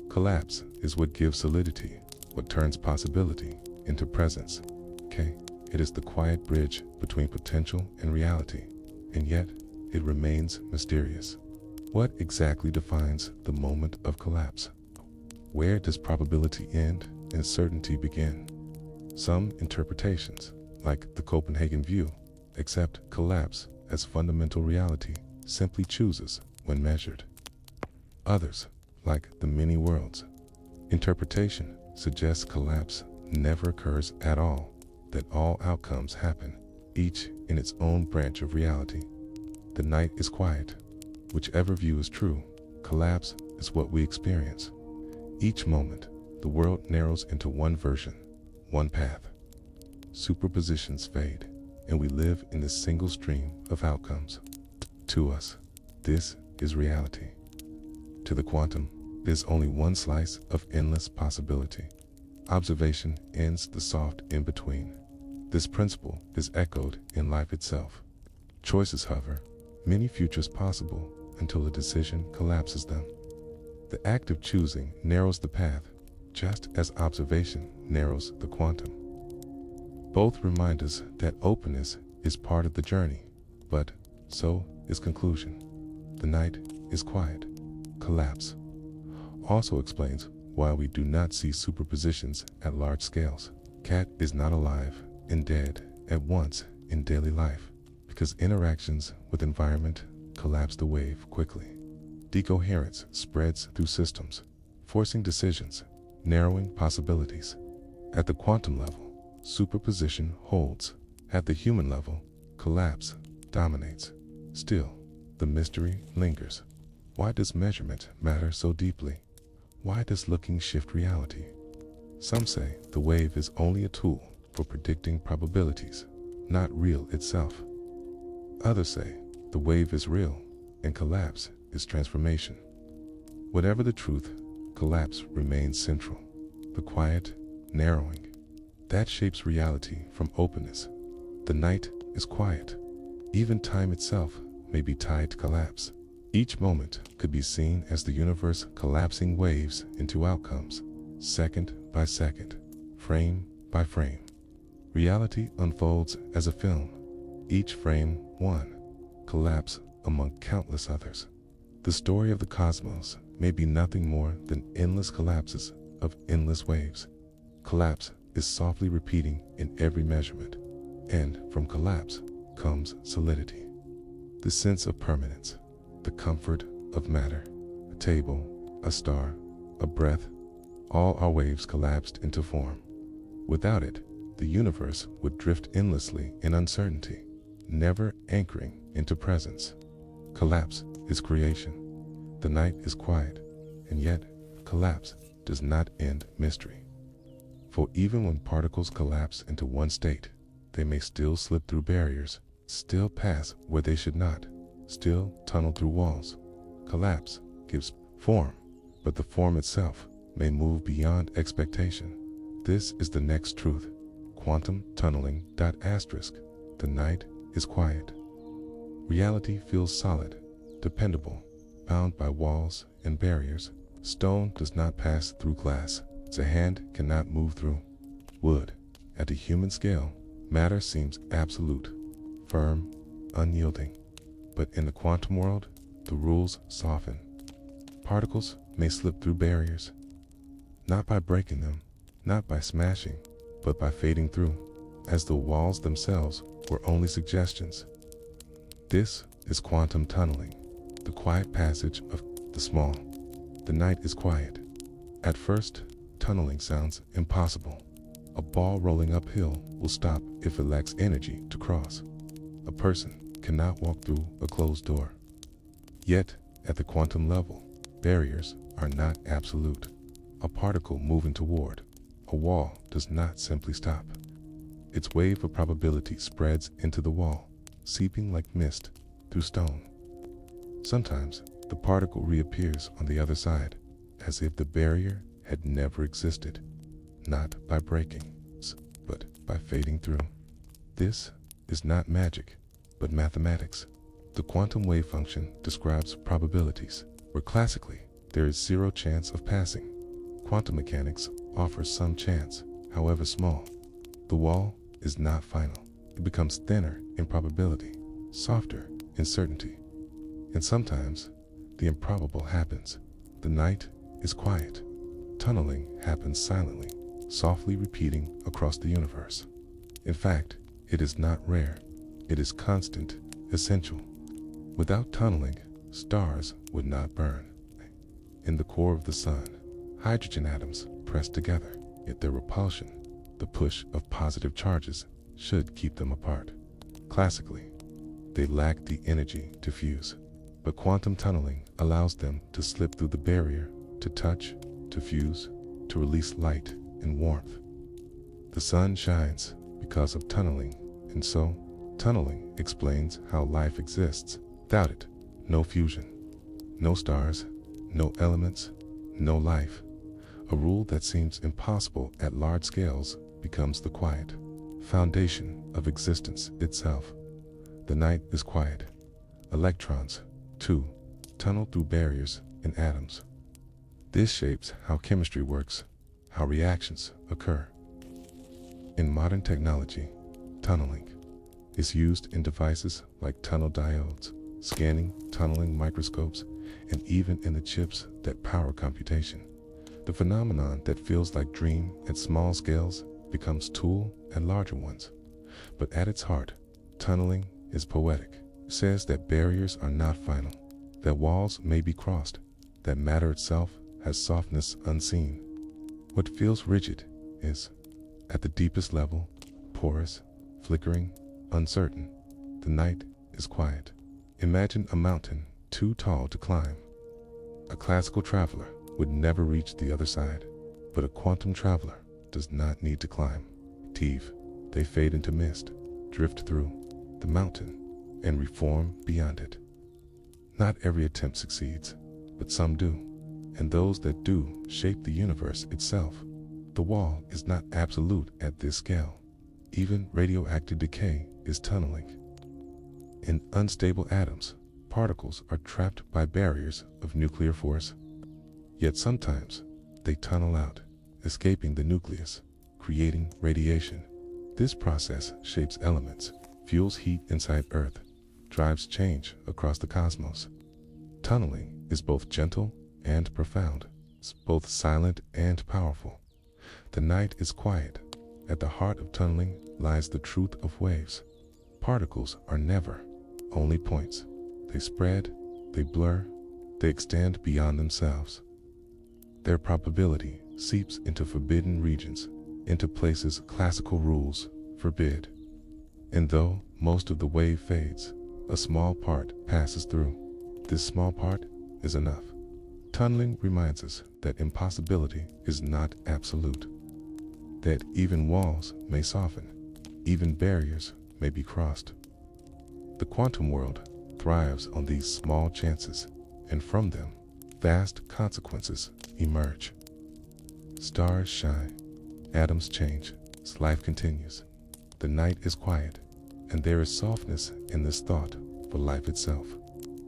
Collapse is what gives solidity, what turns possibility into presence. It is the quiet bridge between potential and reality, and yet it remains mysterious. What exactly defines the moment of collapse? Where does probability end and certainty begin? Some interpretations, like the Copenhagen view, accept collapse as fundamental reality simply chooses when measured. Others, like the many worlds interpretation, suggests collapse never occurs at all, that all outcomes happen, each in its own branch of reality. The night is quiet. Whichever view is true, collapse is what we experience. Each moment, the world narrows into one version, one path. Superpositions fade, and we live in this single stream of outcomes. To us, this is reality. To the quantum, there's only one slice of endless possibility. Observation ends the soft in-between. This principle is echoed in life itself. Choices hover, many futures possible, until a decision collapses them. The act of choosing narrows the path, just as observation narrows the quantum. Both remind us that openness is part of the journey, but so is conclusion. The night is quiet. Collapse also explains why we do not see superpositions at large scales. Cat is not alive and dead at once in daily life, because interactions with environment collapse the wave quickly. Decoherence spreads through systems, forcing decisions, narrowing possibilities. At the quantum level, superposition holds. At the human level, collapse dominates. Still, the mystery lingers. Why does measurement matter so deeply? Why does looking shift reality? Some say the wave is only a tool for predicting probabilities, not real itself. Others say the wave is real and collapse is transformation. Whatever the truth, collapse remains central. The quiet, narrowing, that shapes reality from openness. The night is quiet. Even time itself may be tied to collapse. Each moment could be seen as the universe collapsing waves into outcomes, second by second, frame by frame. Reality unfolds as a film, each frame one collapse among countless others. The story of the cosmos may be nothing more than endless collapses of endless waves. Collapse is softly repeating in every measurement, and from collapse comes solidity, the sense of permanence, the comfort of matter. A table, a star, a breath, all are waves collapsed into form. Without it, the universe would drift endlessly in uncertainty, never anchoring into presence. Collapse is creation. The night is quiet, and yet collapse does not end mystery. For even when particles collapse into one state, they may still slip through barriers, still pass where they should not, still tunnel through walls. Collapse gives form, but the form itself may move beyond expectation. This is the next truth. Quantum tunneling. The night is quiet. Reality feels solid, dependable, bound by walls and barriers. Stone does not pass through glass. A hand cannot move through wood. At a human scale, matter seems absolute, firm, unyielding. But in the quantum world, the rules soften. Particles may slip through barriers, not by breaking them, not by smashing, but by fading through, as though walls themselves were only suggestions. This is quantum tunneling, the quiet passage of the small. The night is quiet. At first, tunneling sounds impossible. A ball rolling uphill will stop if it lacks energy to cross. A person cannot walk through a closed door. Yet, at the quantum level, barriers are not absolute. A particle moving toward a wall does not simply stop. Its wave of probability spreads into the wall, seeping like mist through stone. Sometimes, the particle reappears on the other side, as if the barrier had never existed, not by breaking, but by fading through. This is not magic, but mathematics. The quantum wave function describes probabilities, where classically there is zero chance of passing. Quantum mechanics offers some chance, however small. The wall is not final. It becomes thinner in probability, softer in certainty. And sometimes, the improbable happens. The night is quiet. Tunneling happens silently, softly repeating across the universe. In fact, it is not rare. It is constant, essential. Without tunneling, stars would not burn. In the core of the sun, hydrogen atoms press together, yet their repulsion, the push of positive charges, should keep them apart. Classically, they lack the energy to fuse, but quantum tunneling allows them to slip through the barrier, to touch, to fuse, to release light and warmth. The sun shines because of tunneling, and so, tunneling explains how life exists. Without it, no fusion, no stars, no elements, no life. A rule that seems impossible at large scales becomes the quiet foundation of existence itself. The night is quiet. Electrons, too, tunnel through barriers in atoms. This shapes how chemistry works, how reactions occur. In modern technology, tunneling is used in devices like tunnel diodes, scanning, tunneling microscopes, and even in the chips that power computation. The phenomenon that feels like dream at small scales becomes tool at larger ones. But at its heart, tunneling is poetic. It says that barriers are not final, that walls may be crossed, that matter itself has softness unseen. What feels rigid is, at the deepest level, porous, flickering, uncertain. The night is quiet. Imagine a mountain too tall to climb. A classical traveler would never reach the other side, but a quantum traveler does not need to climb. They fade into mist, drift through the mountain, and reform beyond it. Not every attempt succeeds, but some do, and those that do shape the universe itself. The wall is not absolute at this scale. Even radioactive decay is tunneling. In unstable atoms, particles are trapped by barriers of nuclear force. Yet sometimes they tunnel out, escaping the nucleus, creating radiation. This process shapes elements, fuels heat inside Earth, drives change across the cosmos. Tunneling is both gentle and profound, both silent and powerful. The night is quiet. At the heart of tunneling lies the truth of waves. Particles are never only points. They spread, they blur, they extend beyond themselves. Their probability seeps into forbidden regions, into places classical rules forbid. And though most of the wave fades, a small part passes through. This small part is enough. Tunneling reminds us that impossibility is not absolute, that even walls may soften, even barriers may be crossed. The quantum world thrives on these small chances, and from them, vast consequences emerge. Stars shine, atoms change, life continues. The night is quiet, and there is softness in this thought for life itself.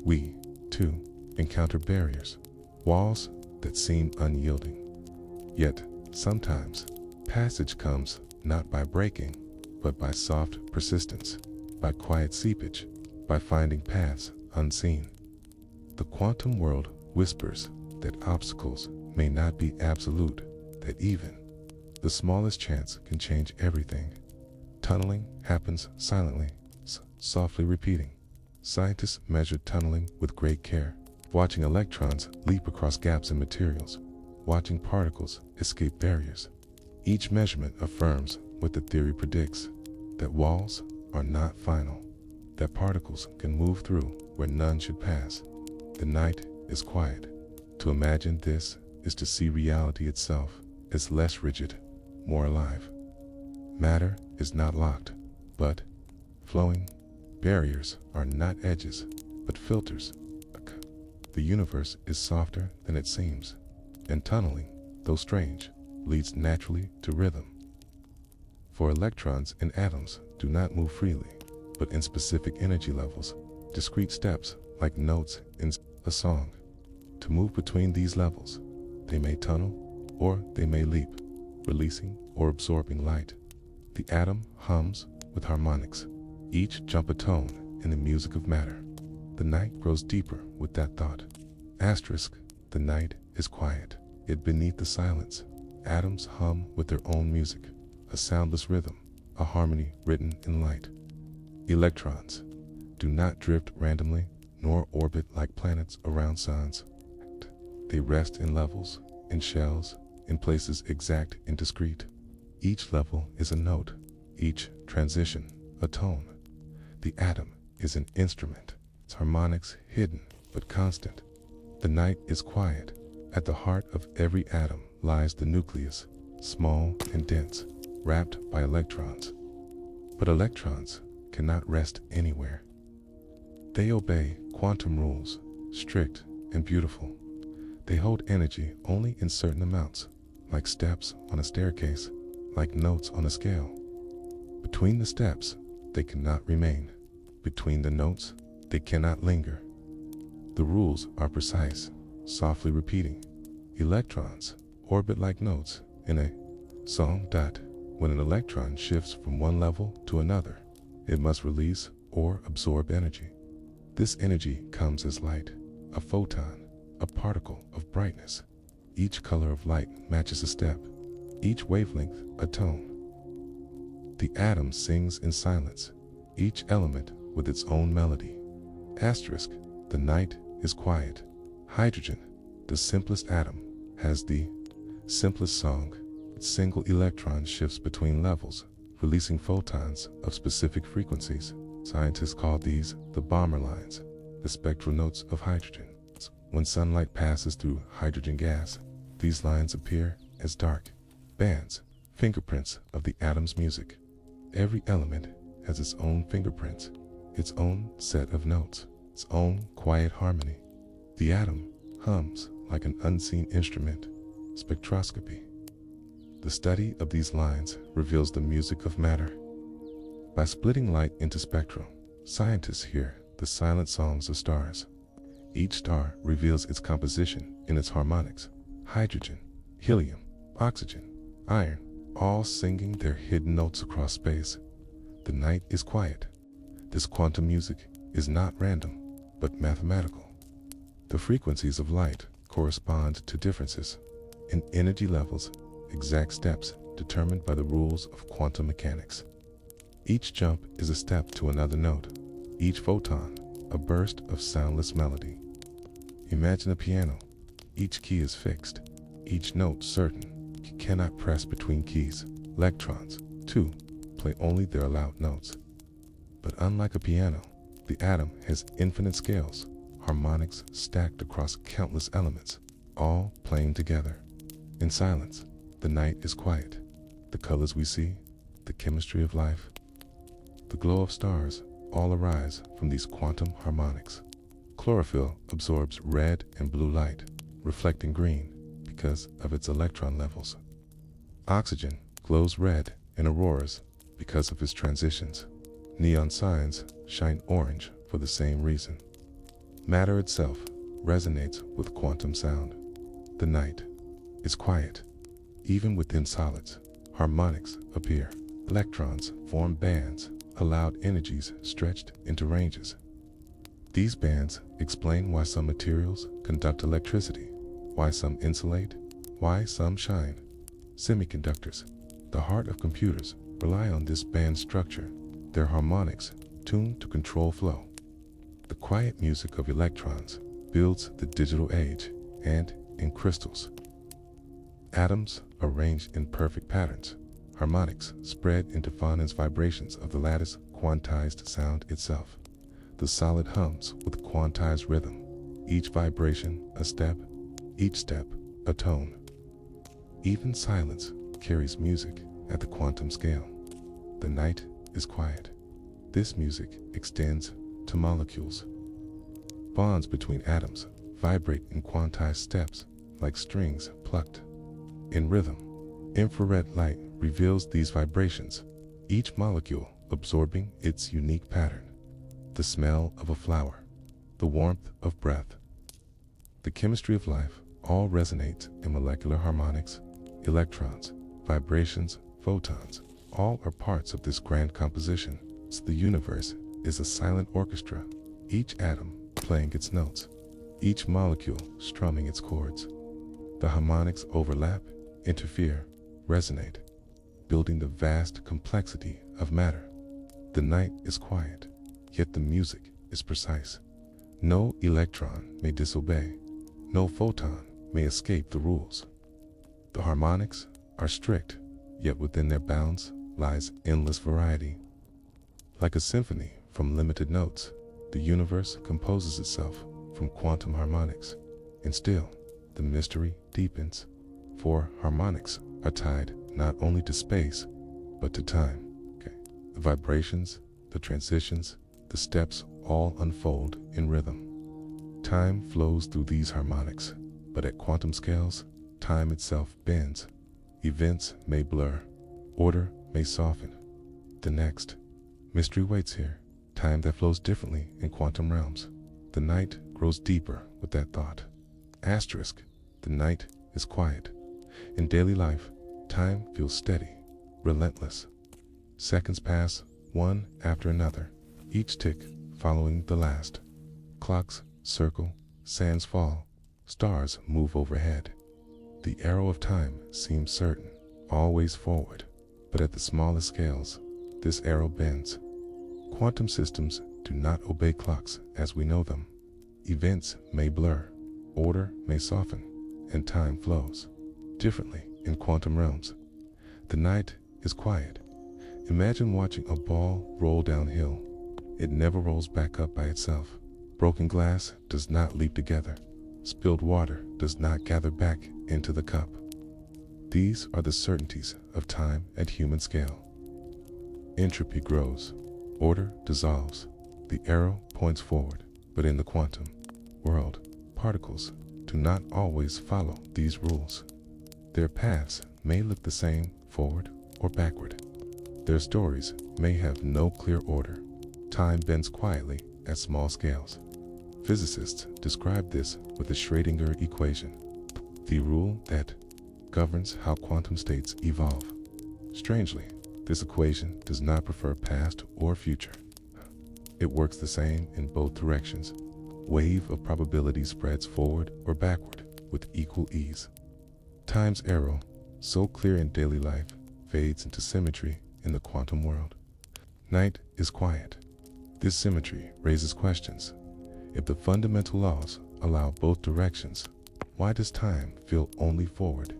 We, too, encounter barriers, walls that seem unyielding. Yet, sometimes, passage comes not by breaking, but by soft persistence, by quiet seepage, by finding paths unseen. The quantum world whispers that obstacles may not be absolute, that even the smallest chance can change everything. Tunneling happens silently, softly repeating. Scientists measure tunneling with great care, watching electrons leap across gaps in materials, watching particles escape barriers. Each measurement affirms what the theory predicts, that walls are not final, that particles can move through where none should pass. The night is quiet. To imagine this is to see reality itself as less rigid, more alive. Matter is not locked, but flowing. Barriers are not edges, but filters. The universe is softer than it seems, and tunneling, though strange, leads naturally to rhythm. For electrons and atoms do not move freely, but in specific energy levels, discrete steps like notes in a song. To move between these levels, they may tunnel or they may leap, releasing or absorbing light. The atom hums with harmonics, each jump a tone in the music of matter. The night grows deeper with that thought. The night is quiet, yet beneath the silence, atoms hum with their own music, a soundless rhythm, a harmony written in light. Electrons do not drift randomly, nor orbit like planets around suns. They rest in levels, in shells, in places exact and discrete. Each level is a note, each transition a tone. The atom is an instrument, its harmonics hidden but constant. The night is quiet. At the heart of every atom lies the nucleus, small and dense, wrapped by electrons. But electrons cannot rest anywhere. They obey quantum rules, strict and beautiful. They hold energy only in certain amounts, like steps on a staircase, like notes on a scale. Between the steps, they cannot remain. Between the notes, they cannot linger. The rules are precise, softly repeating. Electrons orbit like notes in a song. When an electron shifts from one level to another, it must release or absorb energy. This energy comes as light, a photon, a particle of brightness. Each color of light matches a step, each wavelength a tone. The atom sings in silence, each element with its own melody. The night is quiet. Hydrogen, the simplest atom, has the simplest song. Its single electron shifts between levels, releasing photons of specific frequencies. Scientists call these the bomber lines. the spectral notes of hydrogen. When sunlight passes through hydrogen gas, these lines appear as dark bands, fingerprints of the atom's music. Every element has its own fingerprints, its own set of notes, its own quiet harmony. The atom hums like an unseen instrument. Spectroscopy. The study of these lines reveals the music of matter. By splitting light into spectrum, scientists hear the silent songs of stars. Each star reveals its composition in its harmonics: hydrogen, helium, oxygen, iron, all singing their hidden notes across space. The night is quiet. This quantum music is not random, but mathematical. The frequencies of light correspond to differences in energy levels, exact steps determined by the rules of quantum mechanics. Each jump is a step to another note, each photon a burst of soundless melody. Imagine a piano. Each key is fixed, each note certain. You cannot press between keys. Electrons, too, play only their allowed notes. But unlike a piano, the atom has infinite scales, harmonics stacked across countless elements, all playing together. In silence, the night is quiet. The colors we see, the chemistry of life, the glow of stars, all arise from these quantum harmonics. Chlorophyll absorbs red and blue light, reflecting green because of its electron levels. Oxygen glows red in auroras because of its transitions. Neon signs shine orange for the same reason. Matter itself resonates with quantum sound. The night is quiet. Even within solids, harmonics appear. Electrons form bands, allowed energies stretched into ranges. These bands explain why some materials conduct electricity, why some insulate, why some shine. Semiconductors, the heart of computers, rely on this band structure, their harmonics tuned to control flow. The quiet music of electrons builds the digital age, and in crystals, atoms arranged in perfect patterns, harmonics spread into phonons, vibrations of the lattice, quantized sound itself. The solid hums with quantized rhythm, each vibration a step, each step a tone. Even silence carries music at the quantum scale. The night is quiet. This music extends to molecules. Bonds between atoms vibrate in quantized steps like strings plucked. In rhythm, infrared light reveals these vibrations, each molecule absorbing its unique pattern. The smell of a flower, the warmth of breath, the chemistry of life all resonates in molecular harmonics. Electrons, vibrations, photons, all are parts of this grand composition. So the universe is a silent orchestra, each atom playing its notes, each molecule strumming its chords. The harmonics overlap, interfere, resonate, building the vast complexity of matter. The night is quiet, yet the music is precise. No electron may disobey, no photon may escape the rules. The harmonics are strict, yet within their bounds lies endless variety. Like a symphony from limited notes, the universe composes itself from quantum harmonics. And still, the mystery deepens, for harmonics are tied not only to space, but to time. The vibrations, the transitions, the steps all unfold in rhythm. Time flows through these harmonics, but at quantum scales, time itself bends. Events may blur, order may soften. The next mystery waits here, time that flows differently in quantum realms. The night grows deeper with that thought. Asterisk, the night is quiet. In daily life, time feels steady, relentless. Seconds pass, one after another, each tick following the last. Clocks circle, sands fall, stars move overhead. The arrow of time seems certain, always forward, but at the smallest scales, this arrow bends. Quantum systems do not obey clocks as we know them. Events may blur, order may soften, and time flows differently in quantum realms. The night is quiet. Imagine watching a ball roll downhill. It never rolls back up by itself. Broken glass does not leap together. Spilled water does not gather back into the cup. These are the certainties of time at human scale. Entropy grows. Order dissolves. The arrow points forward. But in the quantum world, particles do not always follow these rules. Their paths may look the same forward or backward. Their stories may have no clear order. Time bends quietly at small scales. Physicists describe this with the Schrödinger equation, the rule that governs how quantum states evolve. Strangely, this equation does not prefer past or future. It works the same in both directions. Wave of probability spreads forward or backward with equal ease. Time's arrow, so clear in daily life, fades into symmetry in the quantum world. Night is quiet. This symmetry raises questions. If the fundamental laws allow both directions, why does time feel only forward?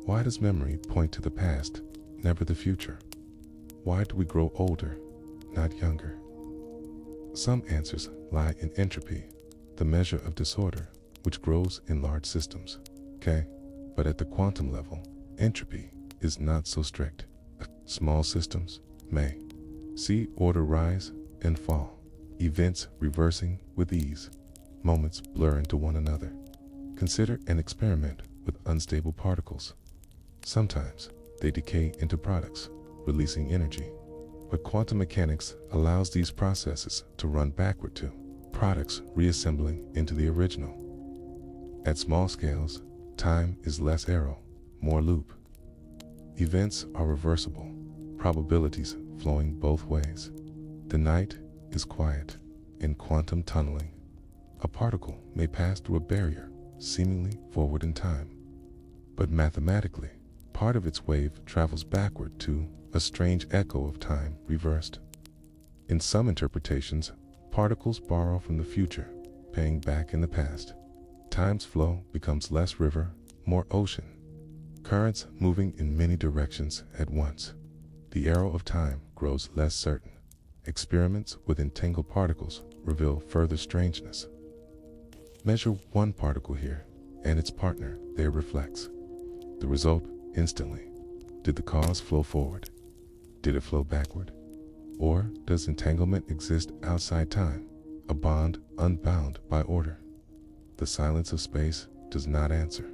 Why does memory point to the past, never the future? Why do we grow older, not younger? Some answers lie in entropy, the measure of disorder, which grows in large systems. But at the quantum level, entropy is not so strict. Small systems may see order rise and fall, events reversing with ease, moments blur into one another. Consider an experiment with unstable particles. Sometimes they decay into products, releasing energy. But quantum mechanics allows these processes to run backward too, products reassembling into the original. At small scales, time is less arrow, more loop. Events are reversible, probabilities flowing both ways. The night is quiet. In quantum tunneling, a particle may pass through a barrier, seemingly forward in time. But mathematically, part of its wave travels backward to a strange echo of time reversed. In some interpretations, particles borrow from the future, paying back in the past. Time's flow becomes less river, more ocean, currents moving in many directions at once. The arrow of time grows less certain. Experiments with entangled particles reveal further strangeness. Measure one particle here, and its partner there reflects. The result instantly. Did the cause flow forward? Did it flow backward? Or does entanglement exist outside time, a bond unbound by order? The silence of space does not answer.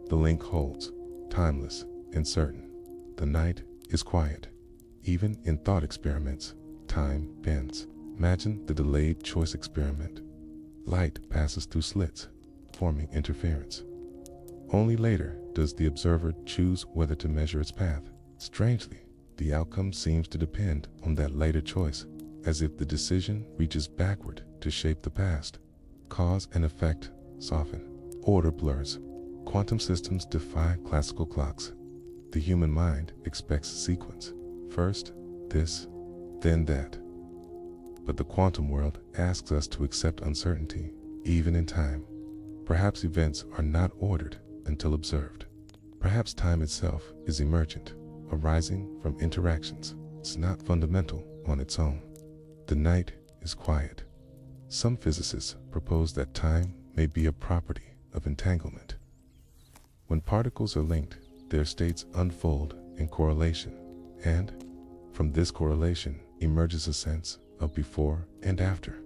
The link holds, timeless and certain. The night is quiet. Even in thought experiments, time bends. Imagine the delayed choice experiment. Light passes through slits, forming interference. Only later does the observer choose whether to measure its path. Strangely, the outcome seems to depend on that later choice, as if the decision reaches backward to shape the past. Cause and effect soften. Order blurs. Quantum systems defy classical clocks. The human mind expects sequence. First this, then that. But the quantum world asks us to accept uncertainty, even in time. Perhaps events are not ordered until observed. Perhaps time itself is emergent, arising from interactions. It's not fundamental on its own. The night is quiet. Some physicists propose that time may be a property of entanglement. When particles are linked, their states unfold in correlation, and from this correlation emerges a sense of before and after.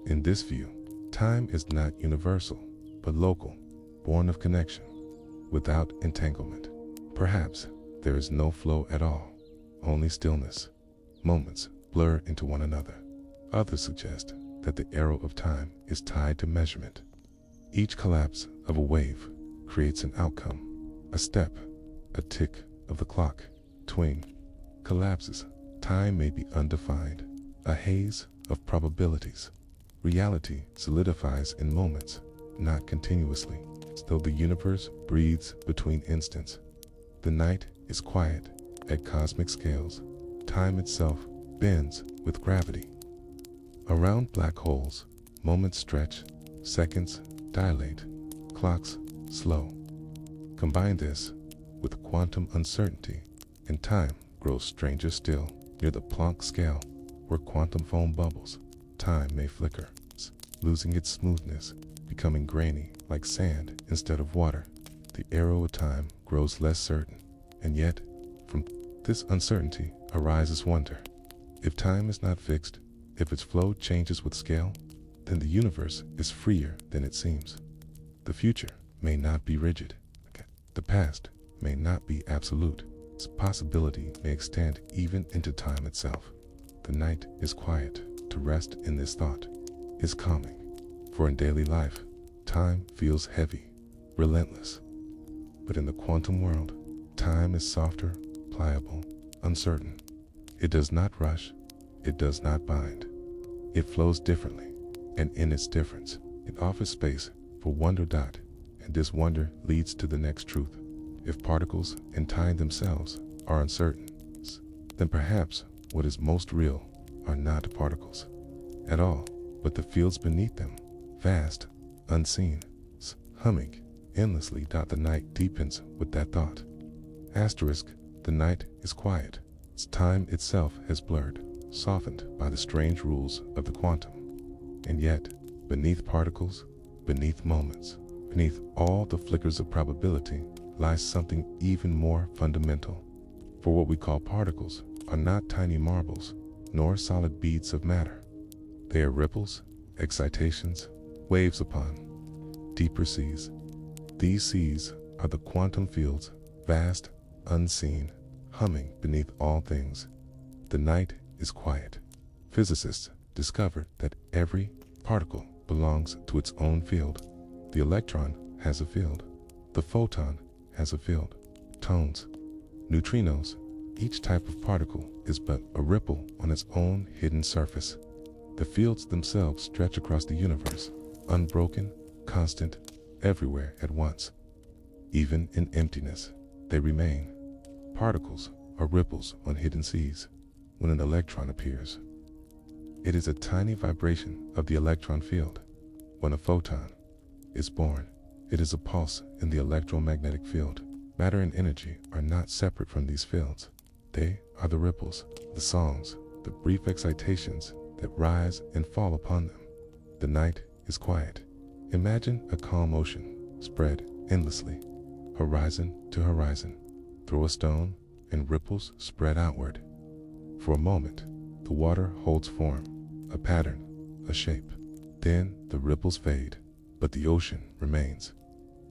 In this view, time is not universal, but local, born of connection, without entanglement. Perhaps there is no flow at all, only stillness. Moments blur into one another. Others suggest that the arrow of time is tied to measurement. Each collapse of a wave creates an outcome, a step, a tick of the clock. Between collapses, time may be undefined, a haze of probabilities. Reality solidifies in moments, not continuously, as though the universe breathes between instants. The night is quiet at cosmic scales. Time itself bends with gravity. Around black holes, moments stretch, seconds dilate, clocks slow. Combine this with quantum uncertainty, and time grows stranger still. Near the Planck scale, where quantum foam bubbles, time may flicker. losing its smoothness, becoming grainy like sand instead of water. The arrow of time grows less certain, and yet, from this uncertainty arises wonder. If time is not fixed, if its flow changes with scale, then the universe is freer than it seems. The future may not be rigid. The past may not be absolute. Its possibility may extend even into time itself. The night is quiet. To rest in this thought is calming. For in daily life, time feels heavy, relentless. But in the quantum world, time is softer, pliable, uncertain. It does not rush. It does not bind. It flows differently, and in its difference, it offers space for wonder. And this wonder leads to the next truth. If particles and time themselves are uncertain, then perhaps what is most real are not particles at all, but the fields beneath them, vast, unseen, humming endlessly. The night deepens with that thought. Asterisk, the night is quiet. Its time itself has blurred, softened by the strange rules of the quantum. And yet, beneath particles, beneath moments, beneath all the flickers of probability, lies something even more fundamental. For what we call particles are not tiny marbles, nor solid beads of matter. They are ripples, excitations, waves upon deeper seas. These seas are the quantum fields, vast, unseen, humming beneath all things. The night is quiet. Physicists discovered that every particle belongs to its own field. The electron has a field. The photon has a field. Tones, neutrinos, each type of particle is but a ripple on its own hidden surface. The fields themselves stretch across the universe, unbroken, constant, everywhere at once. Even in emptiness, they remain. Particles are ripples on hidden seas. When an electron appears, it is a tiny vibration of the electron field. When a photon is born, it is a pulse in the electromagnetic field. Matter and energy are not separate from these fields. They are the ripples, the songs, the brief excitations that rise and fall upon them. The night is quiet. Imagine a calm ocean spread endlessly, horizon to horizon. Throw a stone and ripples spread outward. For a moment, the water holds form, a pattern, a shape. Then the ripples fade, but the ocean remains.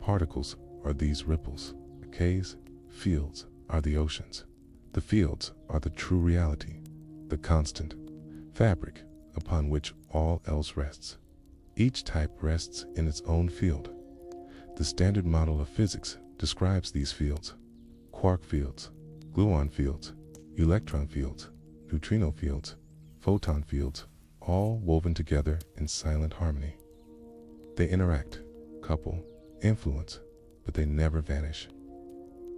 Particles are these ripples. Caves, fields are the oceans. The fields are the true reality, the constant fabric upon which all else rests. Each type rests in its own field. The standard model of physics describes these fields: quark fields, gluon fields, electron fields, neutrino fields, photon fields, all woven together in silent harmony. They interact, couple, influence, but they never vanish.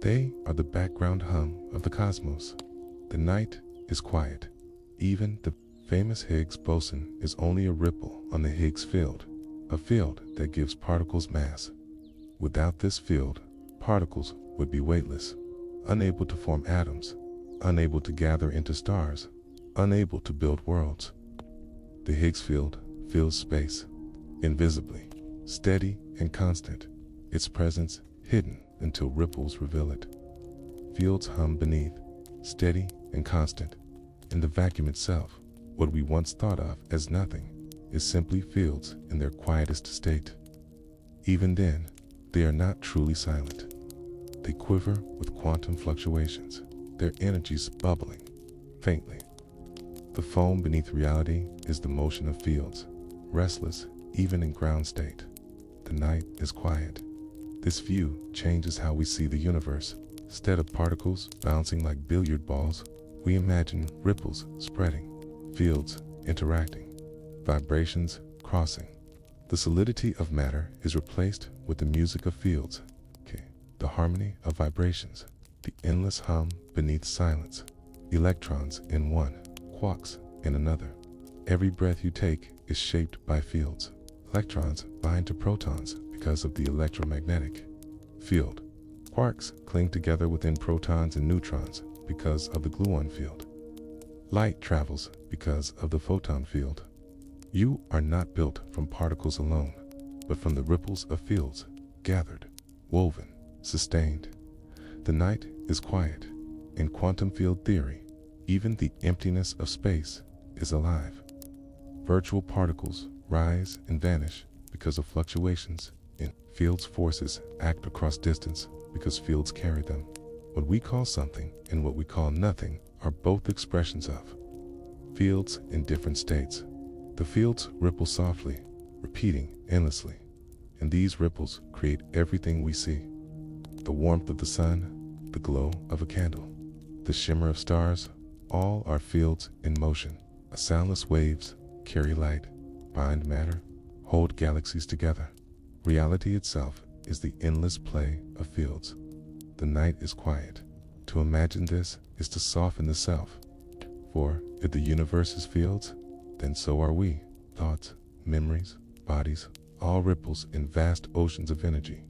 They are the background hum of the cosmos. The night is quiet. Even the famous Higgs boson is only a ripple on the Higgs field, a field that gives particles mass. Without this field, particles would be weightless, unable to form atoms, unable to gather into stars, unable to build worlds. The Higgs field fills space, invisibly, steady and constant, its presence hidden until ripples reveal it. Fields hum beneath, steady and constant. In the vacuum itself, what we once thought of as nothing is simply fields in their quietest state. Even then, they are not truly silent. They quiver with quantum fluctuations, their energies bubbling faintly. The foam beneath reality is the motion of fields, restless even in ground state. The night is quiet. This view changes how we see the universe. Instead of particles bouncing like billiard balls, we imagine ripples spreading, fields interacting, vibrations crossing. The solidity of matter is replaced with the music of fields, the harmony of vibrations, the endless hum beneath silence. Electrons in one, quarks in another. Every breath you take is shaped by fields. Electrons bind to protons because of the electromagnetic field. Quarks cling together within protons and neutrons because of the gluon field. Light travels because of the photon field. You are not built from particles alone, but from the ripples of fields, gathered, woven, sustained. The night is quiet. In quantum field theory, even the emptiness of space is alive. Virtual particles rise and vanish because of fluctuations in fields. Forces act across distance because fields carry them. What we call something and what we call nothing are both expressions of fields in different states. The fields ripple softly, repeating endlessly, and these ripples create everything we see. The warmth of the sun, the glow of a candle, the shimmer of stars, all are fields in motion. Soundless waves carry light, bind matter, hold galaxies together. Reality itself is the endless play of fields. The night is quiet. To imagine this is to soften the self. For if the universe is fields, then so are we. Thoughts, memories, bodies, all ripples in vast oceans of energy.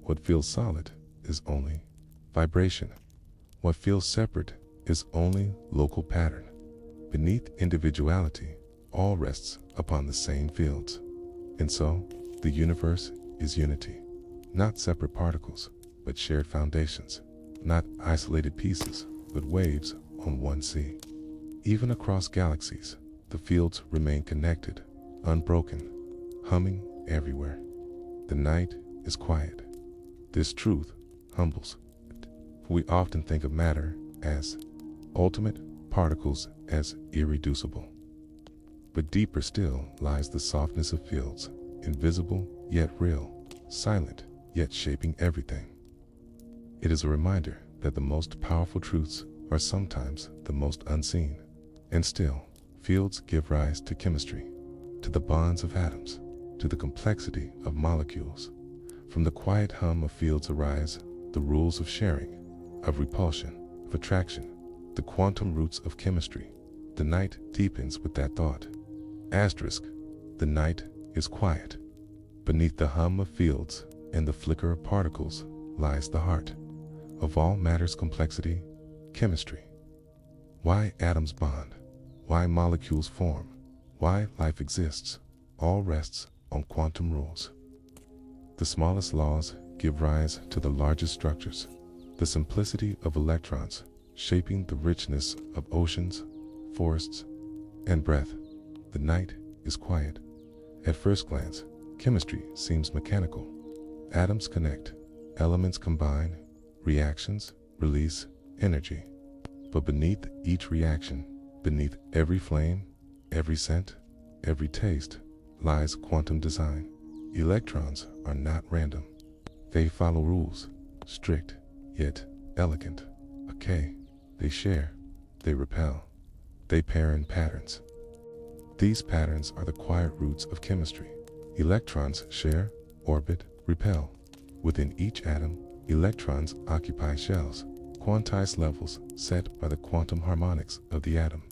What feels solid is only vibration. What feels separate is only local pattern. Beneath individuality, all rests upon the same fields. And so, the universe is unity. Not separate particles, but shared foundations. Not isolated pieces, but waves on one sea. Even across galaxies, the fields remain connected, unbroken, humming everywhere. The night is quiet. This truth humbles. We often think of matter as ultimate, particles as irreducible. But deeper still lies the softness of fields, invisible yet real, silent yet shaping everything. It is a reminder that the most powerful truths are sometimes the most unseen. And still, fields give rise to chemistry, to the bonds of atoms, to the complexity of molecules. From the quiet hum of fields arise the rules of sharing, of repulsion, of attraction, the quantum roots of chemistry. The night deepens with that thought. Asterisk, the night is quiet. Beneath the hum of fields and the flicker of particles lies the heart of all matter's complexity, chemistry. Why atoms bond, why molecules form, why life exists, all rests on quantum rules. The smallest laws give rise to the largest structures. The simplicity of electrons shaping the richness of oceans, forests, and breath. The night is quiet. At first glance, chemistry seems mechanical. Atoms connect, elements combine, reactions release energy. But beneath each reaction, beneath every flame, every scent, every taste, lies quantum design. Electrons are not random. They follow rules, strict, yet elegant. Okay, they share, they repel, they pair in patterns. These patterns are the quiet roots of chemistry. Electrons share, orbit, repel. Within each atom, electrons occupy shells, quantized levels set by the quantum harmonics of the atom.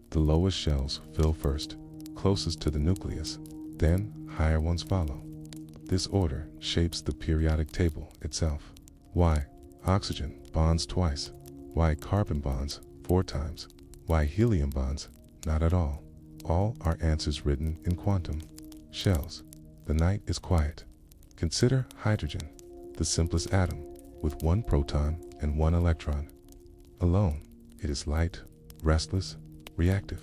The lowest shells fill first, closest to the nucleus, then higher ones follow. This order shapes the periodic table itself. Why oxygen bonds twice? Why carbon bonds 4 times? Why helium bonds not at all? All are answers written in quantum shells. The night is quiet. Consider hydrogen, the simplest atom, with 1 proton and 1 electron. Alone, it is light, restless, reactive.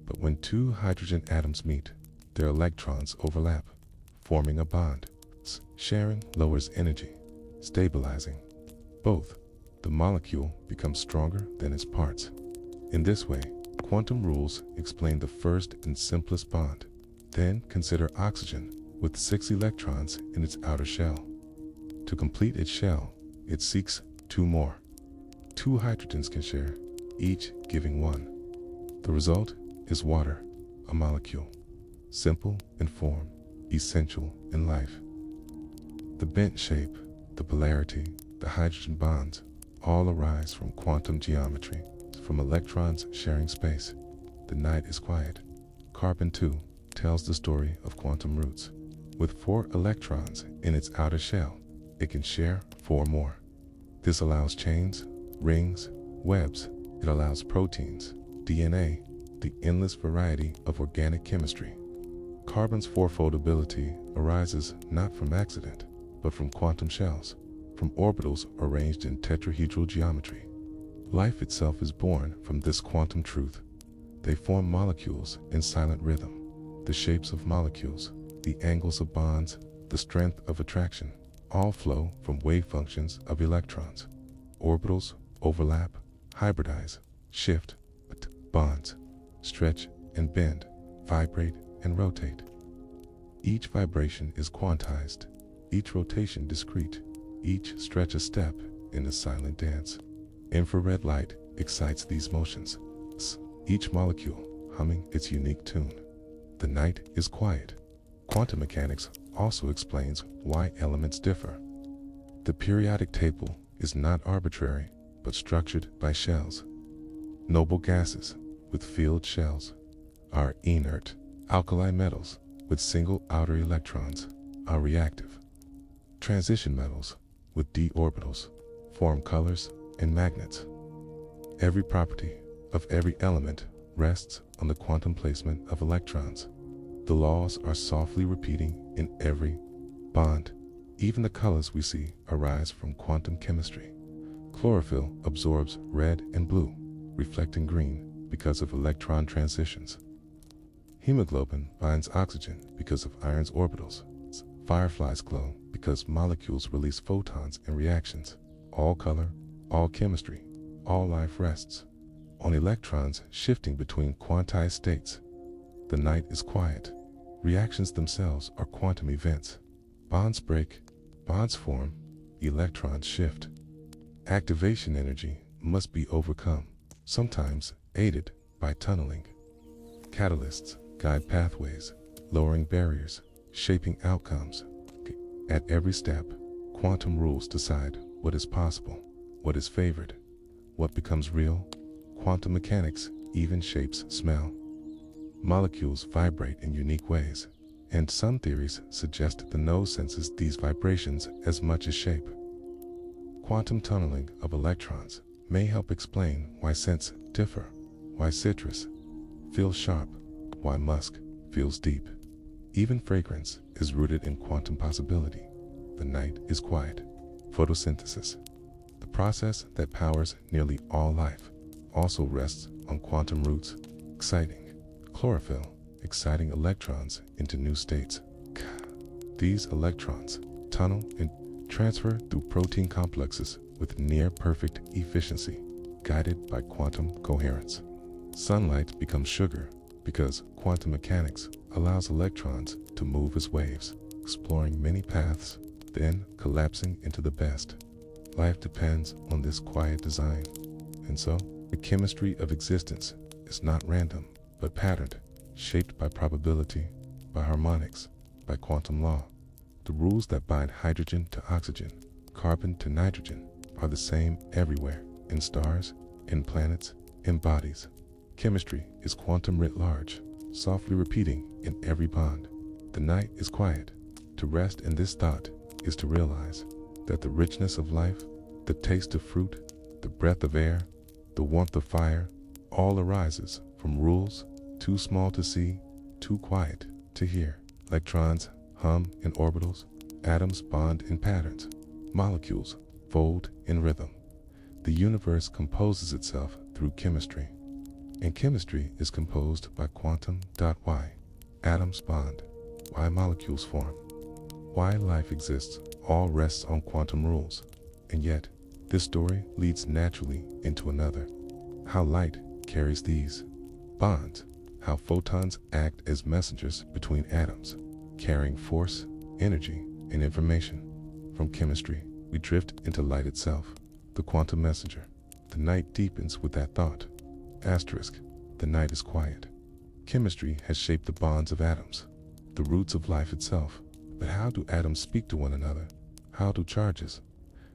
But when 2 hydrogen atoms meet, their electrons overlap, forming a bond. Sharing lowers energy, stabilizing both. The molecule becomes stronger than its parts. In this way, quantum rules explain the first and simplest bond. Then consider oxygen with 6 electrons in its outer shell. To complete its shell, it seeks 2 more. 2 hydrogens can share, each giving 1. The result is water, a molecule, simple in form, essential in life. The bent shape, the polarity, the hydrogen bonds, all arise from quantum geometry, from electrons sharing space. The night is quiet. Carbon 2 tells the story of quantum roots. With 4 electrons in its outer shell, it can share 4 more. This allows chains, rings, webs. It allows proteins, DNA, the endless variety of organic chemistry. Carbon's fourfold ability arises not from accident, but from quantum shells, from orbitals arranged in tetrahedral geometry. Life itself is born from this quantum truth. They form molecules in silent rhythm. The shapes of molecules, the angles of bonds, the strength of attraction, all flow from wave functions of electrons. Orbitals overlap, hybridize, shift, bonds, stretch and bend, vibrate and rotate. Each vibration is quantized, each rotation discrete, each stretch a step in a silent dance. Infrared light excites these motions, each molecule humming its unique tune. The night is quiet. Quantum mechanics also explains why elements differ. The periodic table is not arbitrary, but structured by shells. Noble gases with filled shells are inert. Alkali metals with single outer electrons are reactive. Transition metals with d orbitals form colors and magnets. Every property of every element rests on the quantum placement of electrons. The laws are softly repeating in every bond. Even the colors we see arise from quantum chemistry. Chlorophyll absorbs red and blue, reflecting green because of electron transitions. Hemoglobin binds oxygen because of iron's orbitals. Fireflies glow because molecules release photons and reactions. All color, all chemistry, all life rests on electrons shifting between quantized states. The night is quiet. Reactions themselves are quantum events. Bonds break, bonds form, electrons shift. Activation energy must be overcome, sometimes aided by tunneling. Catalysts guide pathways, lowering barriers, shaping outcomes. At every step, quantum rules decide what is possible, what is favored, what becomes real. Quantum mechanics even shapes smell. Molecules vibrate in unique ways, and some theories suggest the nose senses these vibrations as much as shape. Quantum tunneling of electrons may help explain why scents differ, why citrus feels sharp, why musk feels deep. Even fragrance is rooted in quantum possibility. The night is quiet. Photosynthesis, the process that powers nearly all life, also rests on quantum roots. Exciting. Chlorophyll, exciting electrons into new states. These electrons tunnel and transfer through protein complexes with near-perfect efficiency, guided by quantum coherence. Sunlight becomes sugar because quantum mechanics allows electrons to move as waves, exploring many paths, then collapsing into the best. Life depends on this quiet design, and so the chemistry of existence is not random, but patterned, shaped by probability, by harmonics, by quantum law. The rules that bind hydrogen to oxygen, carbon to nitrogen, are the same everywhere, in stars, in planets, in bodies. Chemistry is quantum writ large, softly repeating in every bond. The night is quiet. To rest in this thought is to realize that the richness of life, the taste of fruit, the breath of air, the warmth of fire, all arises from rules too small to see, too quiet to hear. Electrons hum in orbitals, atoms bond in patterns, molecules fold in rhythm. The universe composes itself through chemistry, and chemistry is composed by quantum. Why atoms bond, why molecules form, why life exists, all rests on quantum rules. And yet, this story leads naturally into another. How light carries these bonds, how photons act as messengers between atoms, carrying force, energy, and information. From chemistry, we drift into light itself, the quantum messenger. The night deepens with that thought. Asterisk, the night is quiet. Chemistry has shaped the bonds of atoms, the roots of life itself. But how do atoms speak to one another? How do charges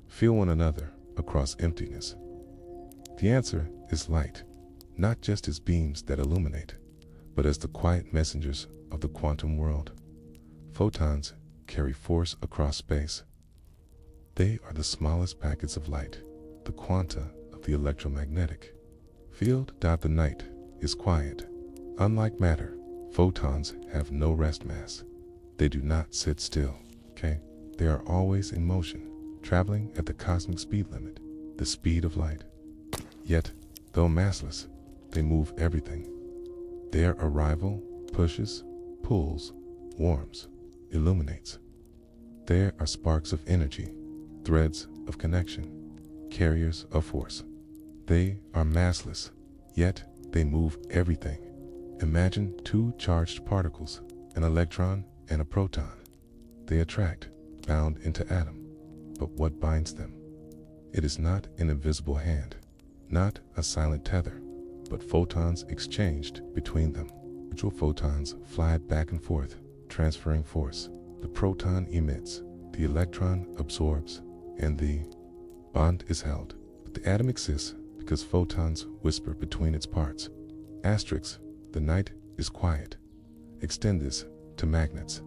feel one another across emptiness? The answer is light, not just as beams that illuminate, but as the quiet messengers of the quantum world. Photons carry force across space. They are the smallest packets of light, the quanta of the electromagnetic field. The night is quiet. Unlike matter, Photons have no rest mass. They do not sit still, okay? They are always in motion, traveling at the cosmic speed limit, the speed of light. Yet, though massless, they move everything. Their arrival pushes, pulls, warms, illuminates. There are sparks of energy, threads of connection, carriers of force. They are massless, yet they move everything. Imagine two charged particles, an electron and a proton. They attract, bound into atom. But what binds them? It is not an invisible hand, not a silent tether, but photons exchanged between them. Virtual photons fly back and forth, transferring force. The proton emits, the electron absorbs, and the bond is held. But the atom exists because photons whisper between its parts. Asterisk, the night is quiet. Extend this to magnets.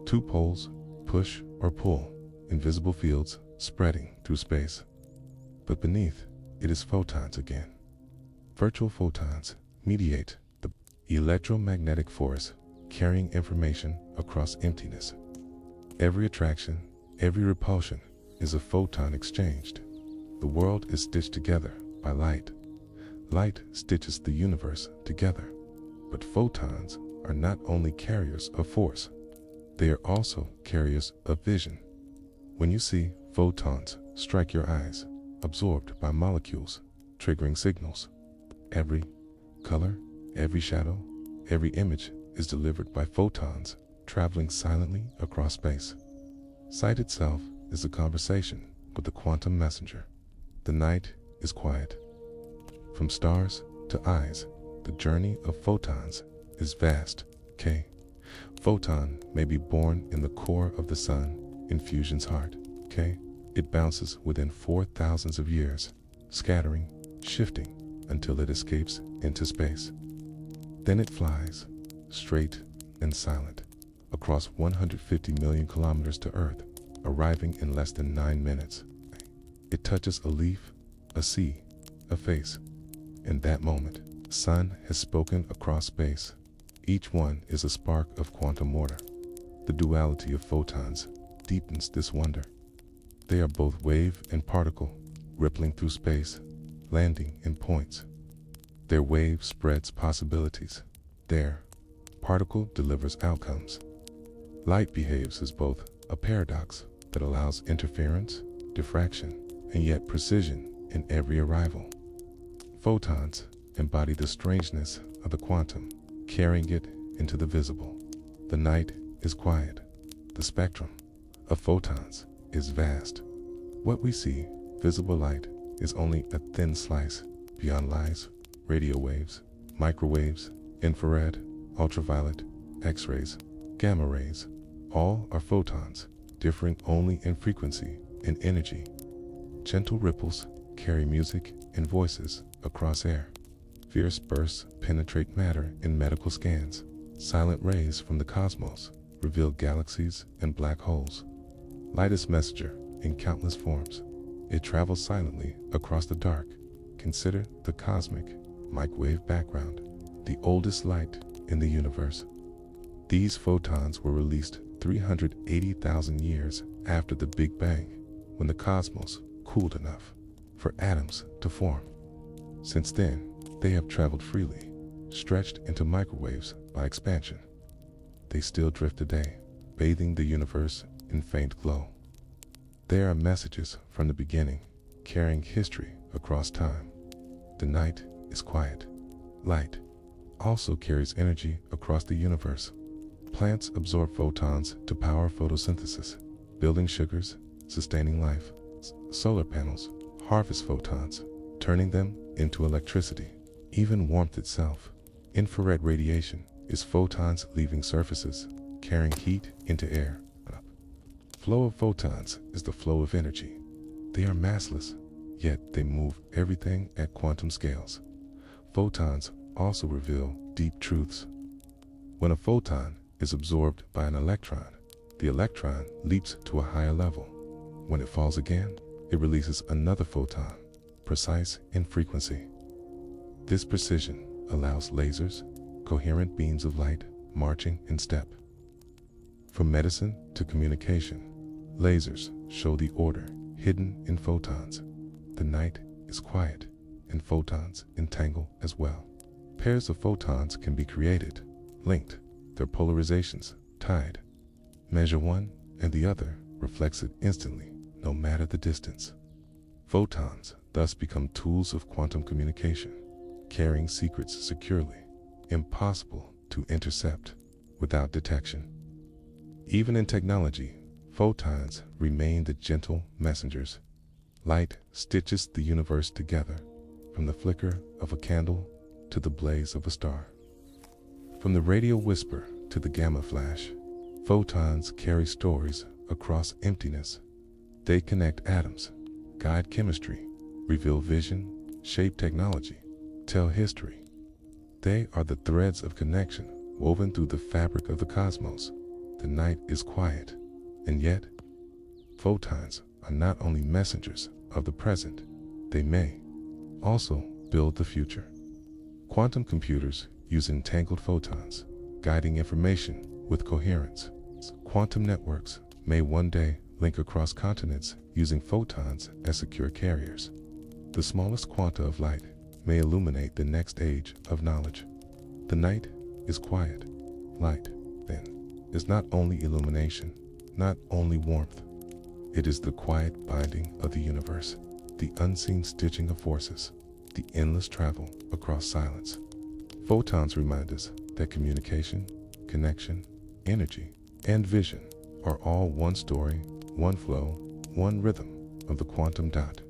Two poles push or pull, invisible fields spreading through space. But beneath, it is photons again. Virtual photons mediate the electromagnetic force, carrying information across emptiness. Every attraction, every repulsion is a photon exchanged. The world is stitched together by light. Light stitches the universe together. But photons are not only carriers of force, they are also carriers of vision. When you see photons strike your eyes, absorbed by molecules, triggering signals, every color, every shadow, every image is delivered by photons traveling silently across space. Sight itself is a conversation with the quantum messenger. The night is quiet. From stars to eyes, the journey of photons is vast. K. Photon may be born in the core of the sun, in fusion's heart. K. It bounces within 4,000 of years, scattering, shifting, until it escapes into space. Then it flies, straight and silent, across 150 million kilometers to Earth, arriving in less than 9 minutes. It touches a leaf, a sea, a face. In that moment, the sun has spoken across space. Each one is a spark of quantum mortar. The duality of photons deepens this wonder. They are both wave and particle, rippling through space, landing in points. Their wave spreads possibilities. Their particle delivers outcomes. Light behaves as both a paradox that allows interference, diffraction, and yet precision in every arrival. Photons embody the strangeness of the quantum, carrying it into the visible. The night is quiet. The spectrum of photons is vast. What we see, visible light, is only a thin slice. Beyond lies radio waves, microwaves, infrared, ultraviolet, X-rays, gamma rays. All are photons, differing only in frequency and energy. Gentle ripples carry music and voices across air. Fierce bursts penetrate matter in medical scans. Silent rays from the cosmos reveal galaxies and black holes. Light is messenger in countless forms. It travels silently across the dark. Consider the cosmic microwave background, the oldest light in the universe. These photons were released 380,000 years after the Big Bang, when the cosmos cooled enough for atoms to form. Since then, they have traveled freely, stretched into microwaves by expansion. They still drift today, bathing the universe in faint glow. They are messages from the beginning, carrying history across time. The night is quiet. Light also carries energy across the universe. Plants absorb photons to power photosynthesis, building sugars, sustaining life. Solar panels harvest photons, turning them into electricity. Even warmth itself, infrared radiation, is photons leaving surfaces, carrying heat into air. Flow of photons is the flow of energy. They are massless, yet they move everything at quantum scales. Photons also reveal deep truths. When a photon is absorbed by an electron, the electron leaps to a higher level. When it falls again, it releases another photon, precise in frequency. This precision allows lasers, coherent beams of light marching in step. From medicine to communication, lasers show the order hidden in photons. The night is quiet, and photons entangle as well. Pairs of photons can be created, linked, their polarizations tied. Measure one, and the other reflects it instantly, no matter the distance. Photons thus become tools of quantum communication, carrying secrets securely, impossible to intercept without detection. Even in technology, photons remain the gentle messengers. Light stitches the universe together, from the flicker of a candle to the blaze of a star. From the radio whisper to the gamma flash, photons carry stories across emptiness. They connect atoms, guide chemistry, reveal vision, shape technology, tell history. They are the threads of connection woven through the fabric of the cosmos. The night is quiet, and yet, photons are not only messengers of the present, they may also build the future. Quantum computers use entangled photons, guiding information with coherence. Quantum networks may one day link across continents using photons as secure carriers. The smallest quanta of light may illuminate the next age of knowledge. The night is quiet. Light, then, is not only illumination, not only warmth. It is the quiet binding of the universe, the unseen stitching of forces, the endless travel across silence. Photons remind us that communication, connection, energy, and vision are all one story, one flow, one rhythm of the quantum dot.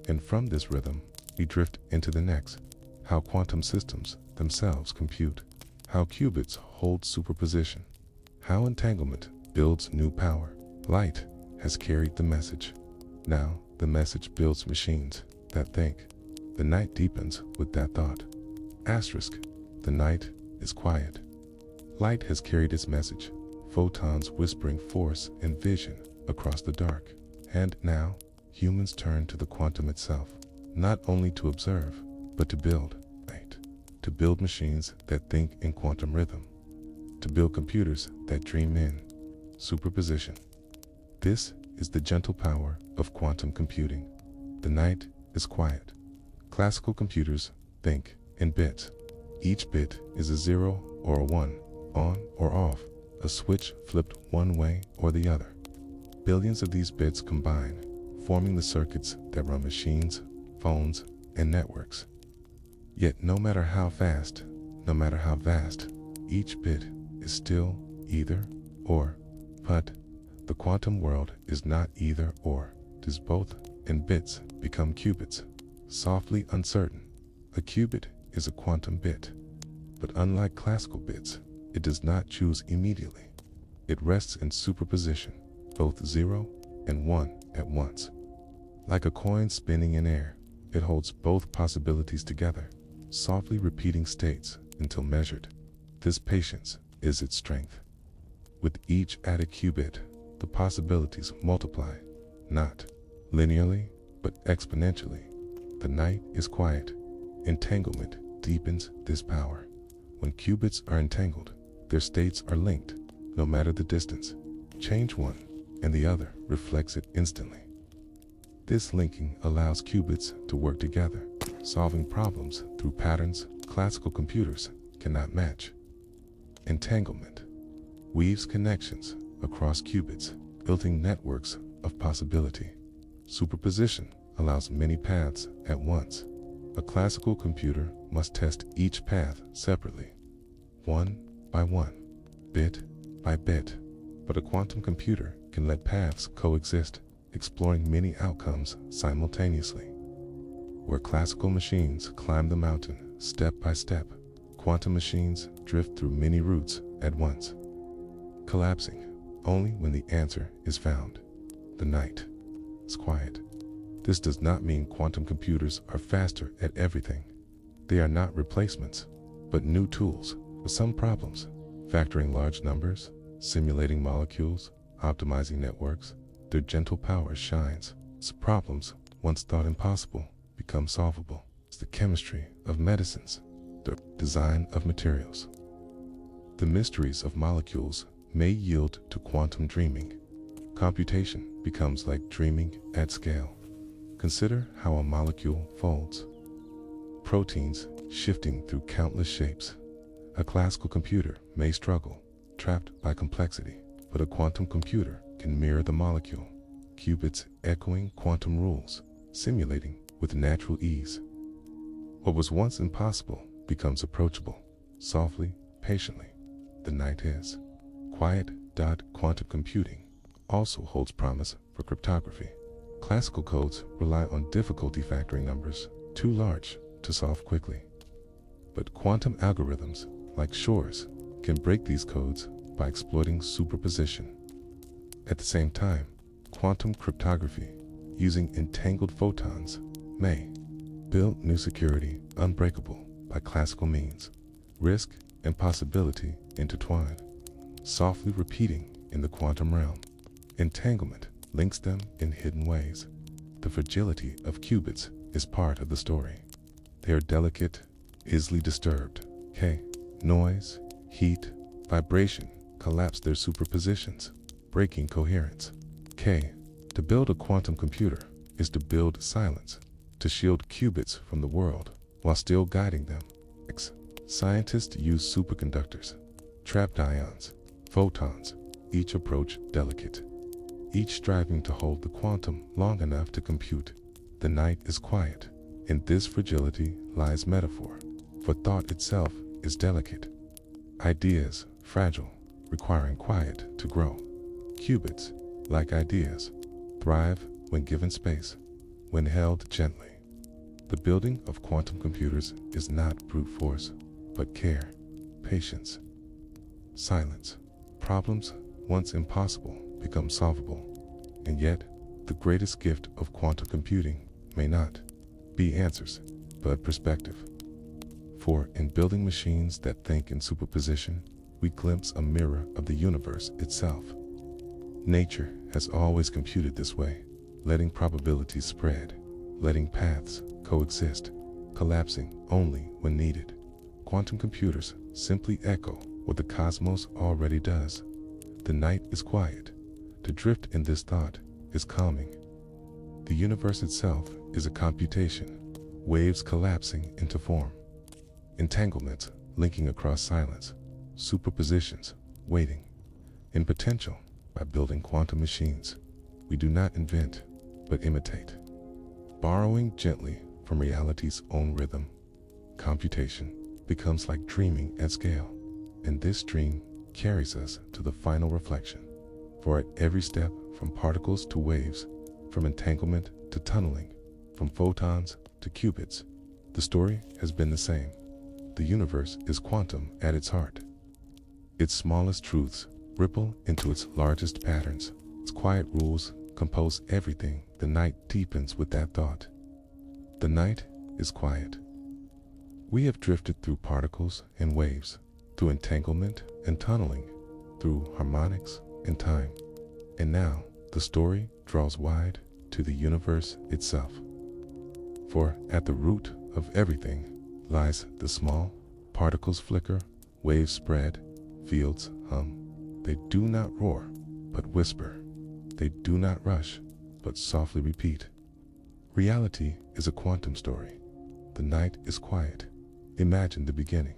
And from this rhythm, we drift into the next, how quantum systems themselves compute, how qubits hold superposition, how entanglement builds new power. Light has carried the message. Now the message builds machines that think. The night deepens with that thought. Asterisk, the night is quiet. Light has carried its message, photons whispering force and vision across the dark. And now, humans turn to the quantum itself, not only to observe, but to build. Right? To build machines that think in quantum rhythm. To build computers that dream in superposition. This is the gentle power of quantum computing. The night is quiet. Classical computers think in bits. Each bit is a 0 or a 1, on or off, a switch flipped one way or the other. Billions of these bits combine, forming the circuits that run machines, phones, and networks. Yet no matter how fast, no matter how vast, each bit is still either or. But the quantum world is not either or, it is both, and bits become qubits, softly uncertain. A qubit is a quantum bit, but unlike classical bits, it does not choose immediately. It rests in superposition, both 0 and 1 at once. Like a coin spinning in air, it holds both possibilities together, softly repeating states until measured. This patience is its strength. With each added qubit, the possibilities multiply, not linearly, but exponentially. The night is quiet. Entanglement deepens this power. When qubits are entangled, their states are linked, no matter the distance. Change one, and the other reflects it instantly. This linking allows qubits to work together, solving problems through patterns classical computers cannot match. Entanglement weaves connections across qubits, building networks of possibility. Superposition allows many paths at once. A classical computer must test each path separately, one by one, bit by bit. But a quantum computer can let paths coexist, exploring many outcomes simultaneously. Where classical machines climb the mountain step by step, quantum machines drift through many routes at once, collapsing only when the answer is found. The night is quiet. This does not mean quantum computers are faster at everything. They are not replacements, but new tools for some problems, factoring large numbers, simulating molecules, optimizing networks. Their gentle power shines. Problems once thought impossible become solvable. It's the chemistry of medicines, the design of materials, The mysteries of molecules may yield to quantum dreaming. Computation becomes like dreaming at scale. Consider how a molecule folds. Proteins shifting through countless shapes. A classical computer may struggle, trapped by complexity, but a quantum computer can mirror the molecule, qubits echoing quantum rules, simulating with natural ease. What was once impossible becomes approachable, softly, patiently. The night is quiet. Quantum computing also holds promise for cryptography. Classical codes rely on difficulty factoring numbers too large to solve quickly. But quantum algorithms, like Shor's, can break these codes by exploiting superposition. At the same time, quantum cryptography, using entangled photons, may build new security unbreakable by classical means. Risk and possibility intertwine, softly repeating in the quantum realm. Entanglement links them in hidden ways. The fragility of qubits is part of the story. They are delicate, easily disturbed. Noise, heat, vibration collapse their superpositions, breaking coherence. To build a quantum computer is to build silence, to shield qubits from the world while still guiding them. Scientists use superconductors, trapped ions, photons, each approach delicate, each striving to hold the quantum long enough to compute. The night is quiet. In this fragility lies metaphor, for thought itself is delicate. Ideas, fragile, requiring quiet to grow. Qubits, like ideas, thrive when given space, when held gently. The building of quantum computers is not brute force, but care, patience, silence. Problems once impossible become solvable. And yet, the greatest gift of quantum computing may not be answers, but perspective. For in building machines that think in superposition, we glimpse a mirror of the universe itself. Nature has always computed this way, letting probabilities spread, letting paths coexist, collapsing only when needed. Quantum computers simply echo what the cosmos already does. The night is quiet. To drift in this thought is calming. The universe itself is a computation, waves collapsing into form. Entanglements linking across silence, superpositions waiting. In potential, by building quantum machines, we do not invent, but imitate. Borrowing gently from reality's own rhythm, computation becomes like dreaming at scale, and this dream carries us to the final reflection. For at every step, from particles to waves, from entanglement to tunneling, from photons to qubits, the story has been the same. The universe is quantum at its heart. Its smallest truths ripple into its largest patterns. Its quiet rules compose everything. The night deepens with that thought. The night is quiet. We have drifted through particles and waves, through entanglement and tunneling, through harmonics and time. And now the story draws wide to the universe itself. For at the root of everything lies the small, particles flicker, waves spread, fields hum. They do not roar, but whisper. They do not rush, but softly repeat. Reality is a quantum story. The night is quiet. Imagine the beginning.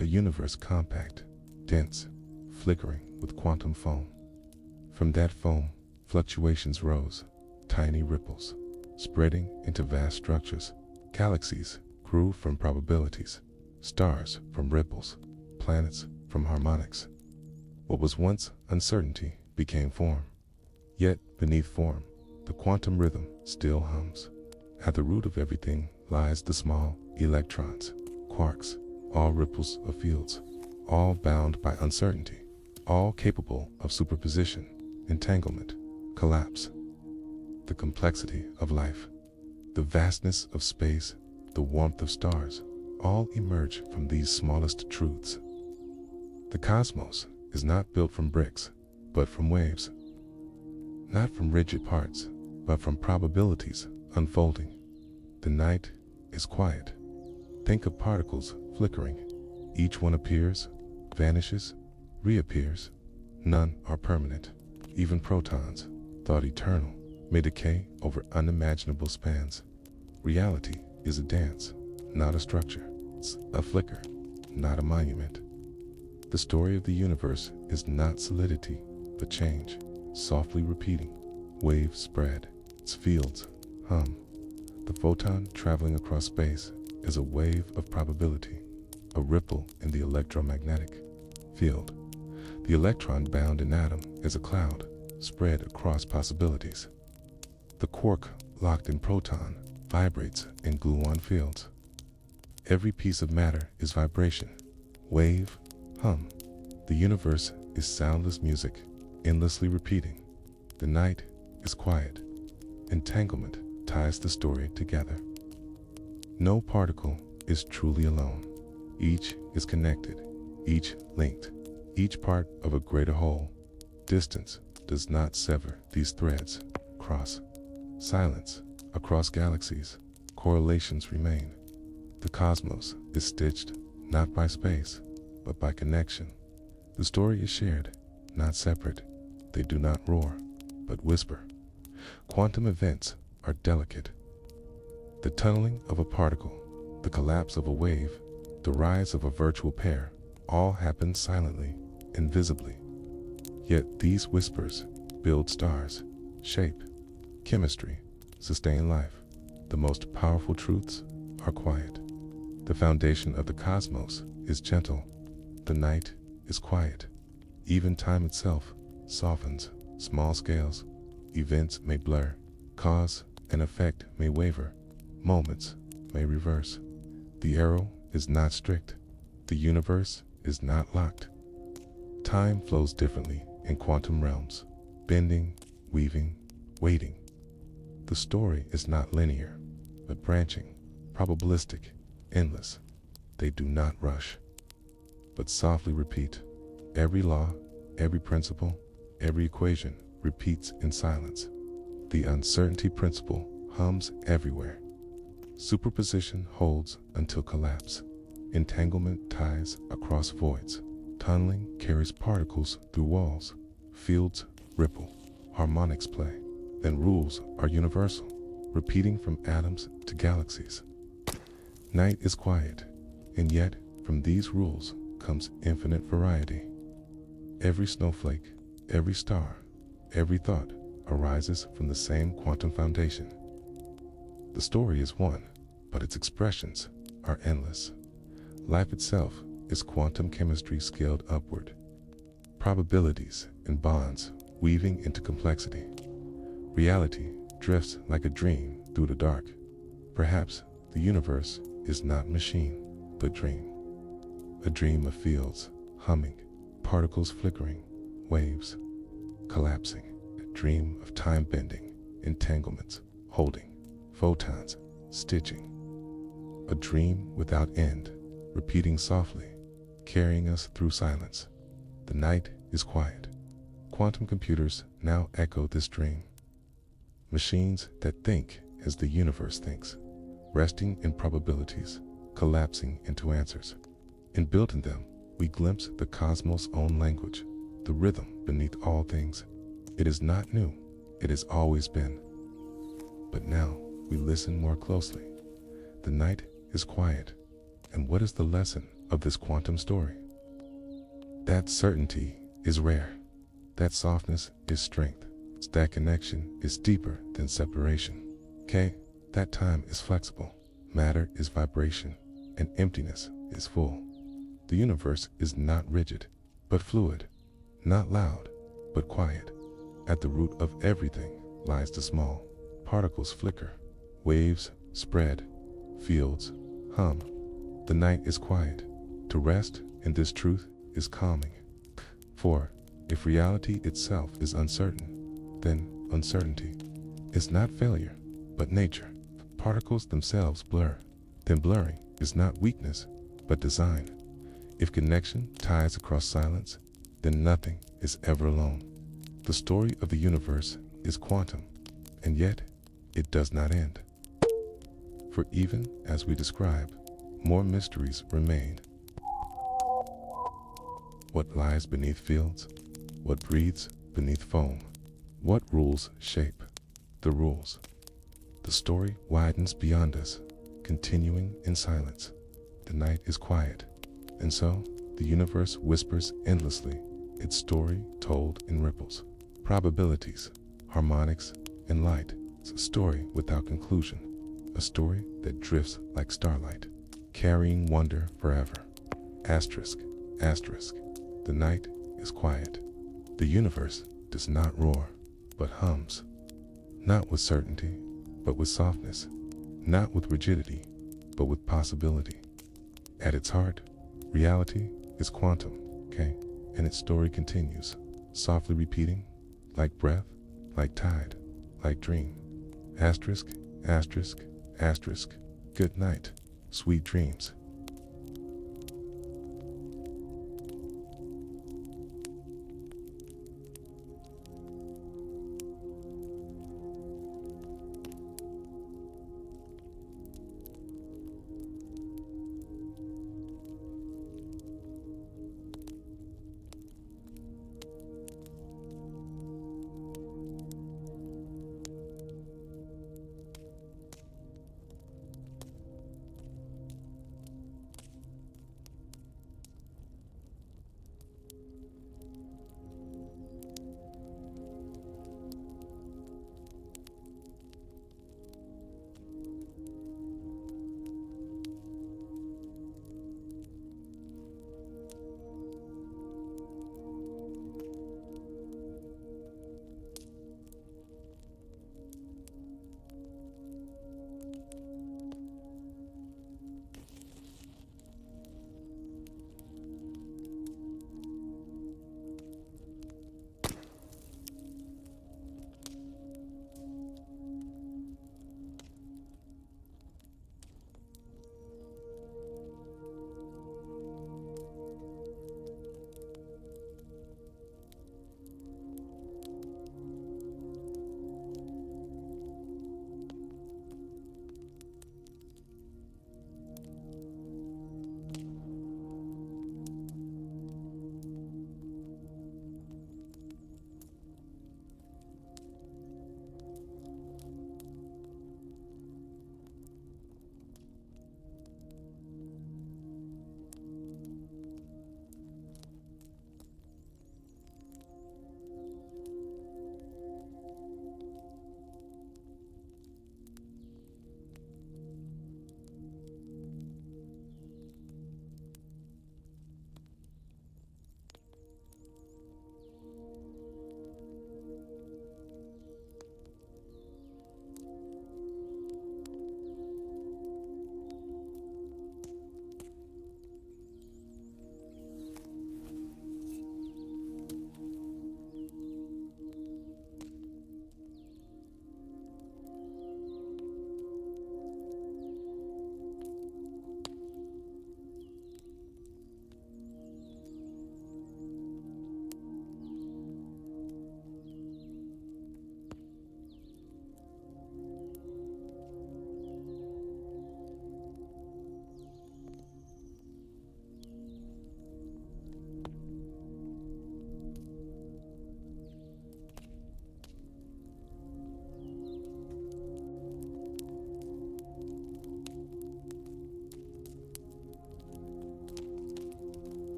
A universe compact, dense, flickering with quantum foam. From that foam, fluctuations rose, tiny ripples, spreading into vast structures. Galaxies grew from probabilities, stars from ripples, planets from harmonics. What was once uncertainty became form. Yet beneath form, the quantum rhythm still hums. At the root of everything lies the small electrons, quarks, all ripples of fields, all bound by uncertainty, all capable of superposition, entanglement, collapse. The complexity of life, the vastness of space, the warmth of stars, all emerge from these smallest truths. The cosmos is not built from bricks, but from waves. Not from rigid parts, but from probabilities unfolding. The night is quiet. Think of particles flickering. Each one appears, vanishes, reappears. None are permanent. Even protons, thought eternal, may decay over unimaginable spans. Reality is a dance, not a structure. It's a flicker, not a monument. The story of the universe is not solidity, but change, softly repeating. Waves spread, its fields hum. The photon traveling across space is a wave of probability, a ripple in the electromagnetic field. The electron bound in atom is a cloud spread across possibilities. The quark locked in proton vibrates in gluon fields. Every piece of matter is vibration, wave, hum. The universe is soundless music, endlessly repeating. The night is quiet. Entanglement ties the story together. No particle is truly alone. Each is connected, each linked, each part of a greater whole. Distance does not sever these threads. Across silence, across galaxies, correlations remain. The cosmos is stitched not by space, but by connection. The story is shared, not separate. They do not roar, but whisper. Quantum events are delicate. The tunneling of a particle, the collapse of a wave, the rise of a virtual pair, all happen silently, invisibly. Yet these whispers build stars, shape chemistry, sustain life. The most powerful truths are quiet. The foundation of the cosmos is gentle. The night is quiet. Even time itself softens. Small scales, events may blur. Cause and effect may waver. Moments may reverse. The arrow is not strict. The universe is not locked. Time flows differently in quantum realms, bending, weaving, waiting. The story is not linear, but branching, probabilistic, endless. They do not rush, but softly repeat. Every law, every principle, every equation repeats in silence. The uncertainty principle hums everywhere. Superposition holds until collapse. Entanglement ties across voids. Tunneling carries particles through walls. Fields ripple. Harmonics play. Then rules are universal, repeating from atoms to galaxies. Night is quiet, and yet from these rules comes infinite variety. Every snowflake, every star, every thought arises from the same quantum foundation. The story is one, but its expressions are endless. Life itself is quantum chemistry scaled upward. Probabilities and bonds weaving into complexity. Reality drifts like a dream through the dark. Perhaps the universe is not machine, but dream. A dream of fields humming, particles flickering, waves collapsing. A dream of time bending, entanglements holding, photons stitching. A dream without end, repeating softly, carrying us through silence. The night is quiet. Quantum computers now echo this dream. Machines that think as the universe thinks, resting in probabilities, collapsing into answers. And built in them, we glimpse the cosmos' own language, the rhythm beneath all things. It is not new, it has always been. But now we listen more closely. The night is quiet. And what is the lesson of this quantum story? That certainty is rare. That softness is strength. That connection is deeper than separation. That time is flexible. Matter is vibration, and emptiness is full. The universe is not rigid, but fluid. Not loud, but quiet. At the root of everything lies the small. Particles flicker. Waves spread. Fields hum. The night is quiet. To rest in this truth is calming. For if reality itself is uncertain, then uncertainty is not failure, but nature. Particles themselves blur. Then blurring is not weakness, but design. If connection ties across silence, then nothing is ever alone. The story of the universe is quantum, and yet it does not end. For even as we describe, more mysteries remain. What lies beneath fields? What breathes beneath foam? What rules shape the rules? The story widens beyond us, continuing in silence. The night is quiet, and so the universe whispers endlessly, its story told in ripples, probabilities, harmonics, and light. It's a story without conclusion, a story that drifts like starlight, carrying wonder forever. Asterisk, asterisk. The night is quiet. The universe does not roar, but hums. Not with certainty, but with softness. Not with rigidity, but with possibility. At its heart, reality is quantum, okay? And its story continues, softly repeating, like breath, like tide, like dream. Asterisk, asterisk, asterisk. Good night, sweet dreams.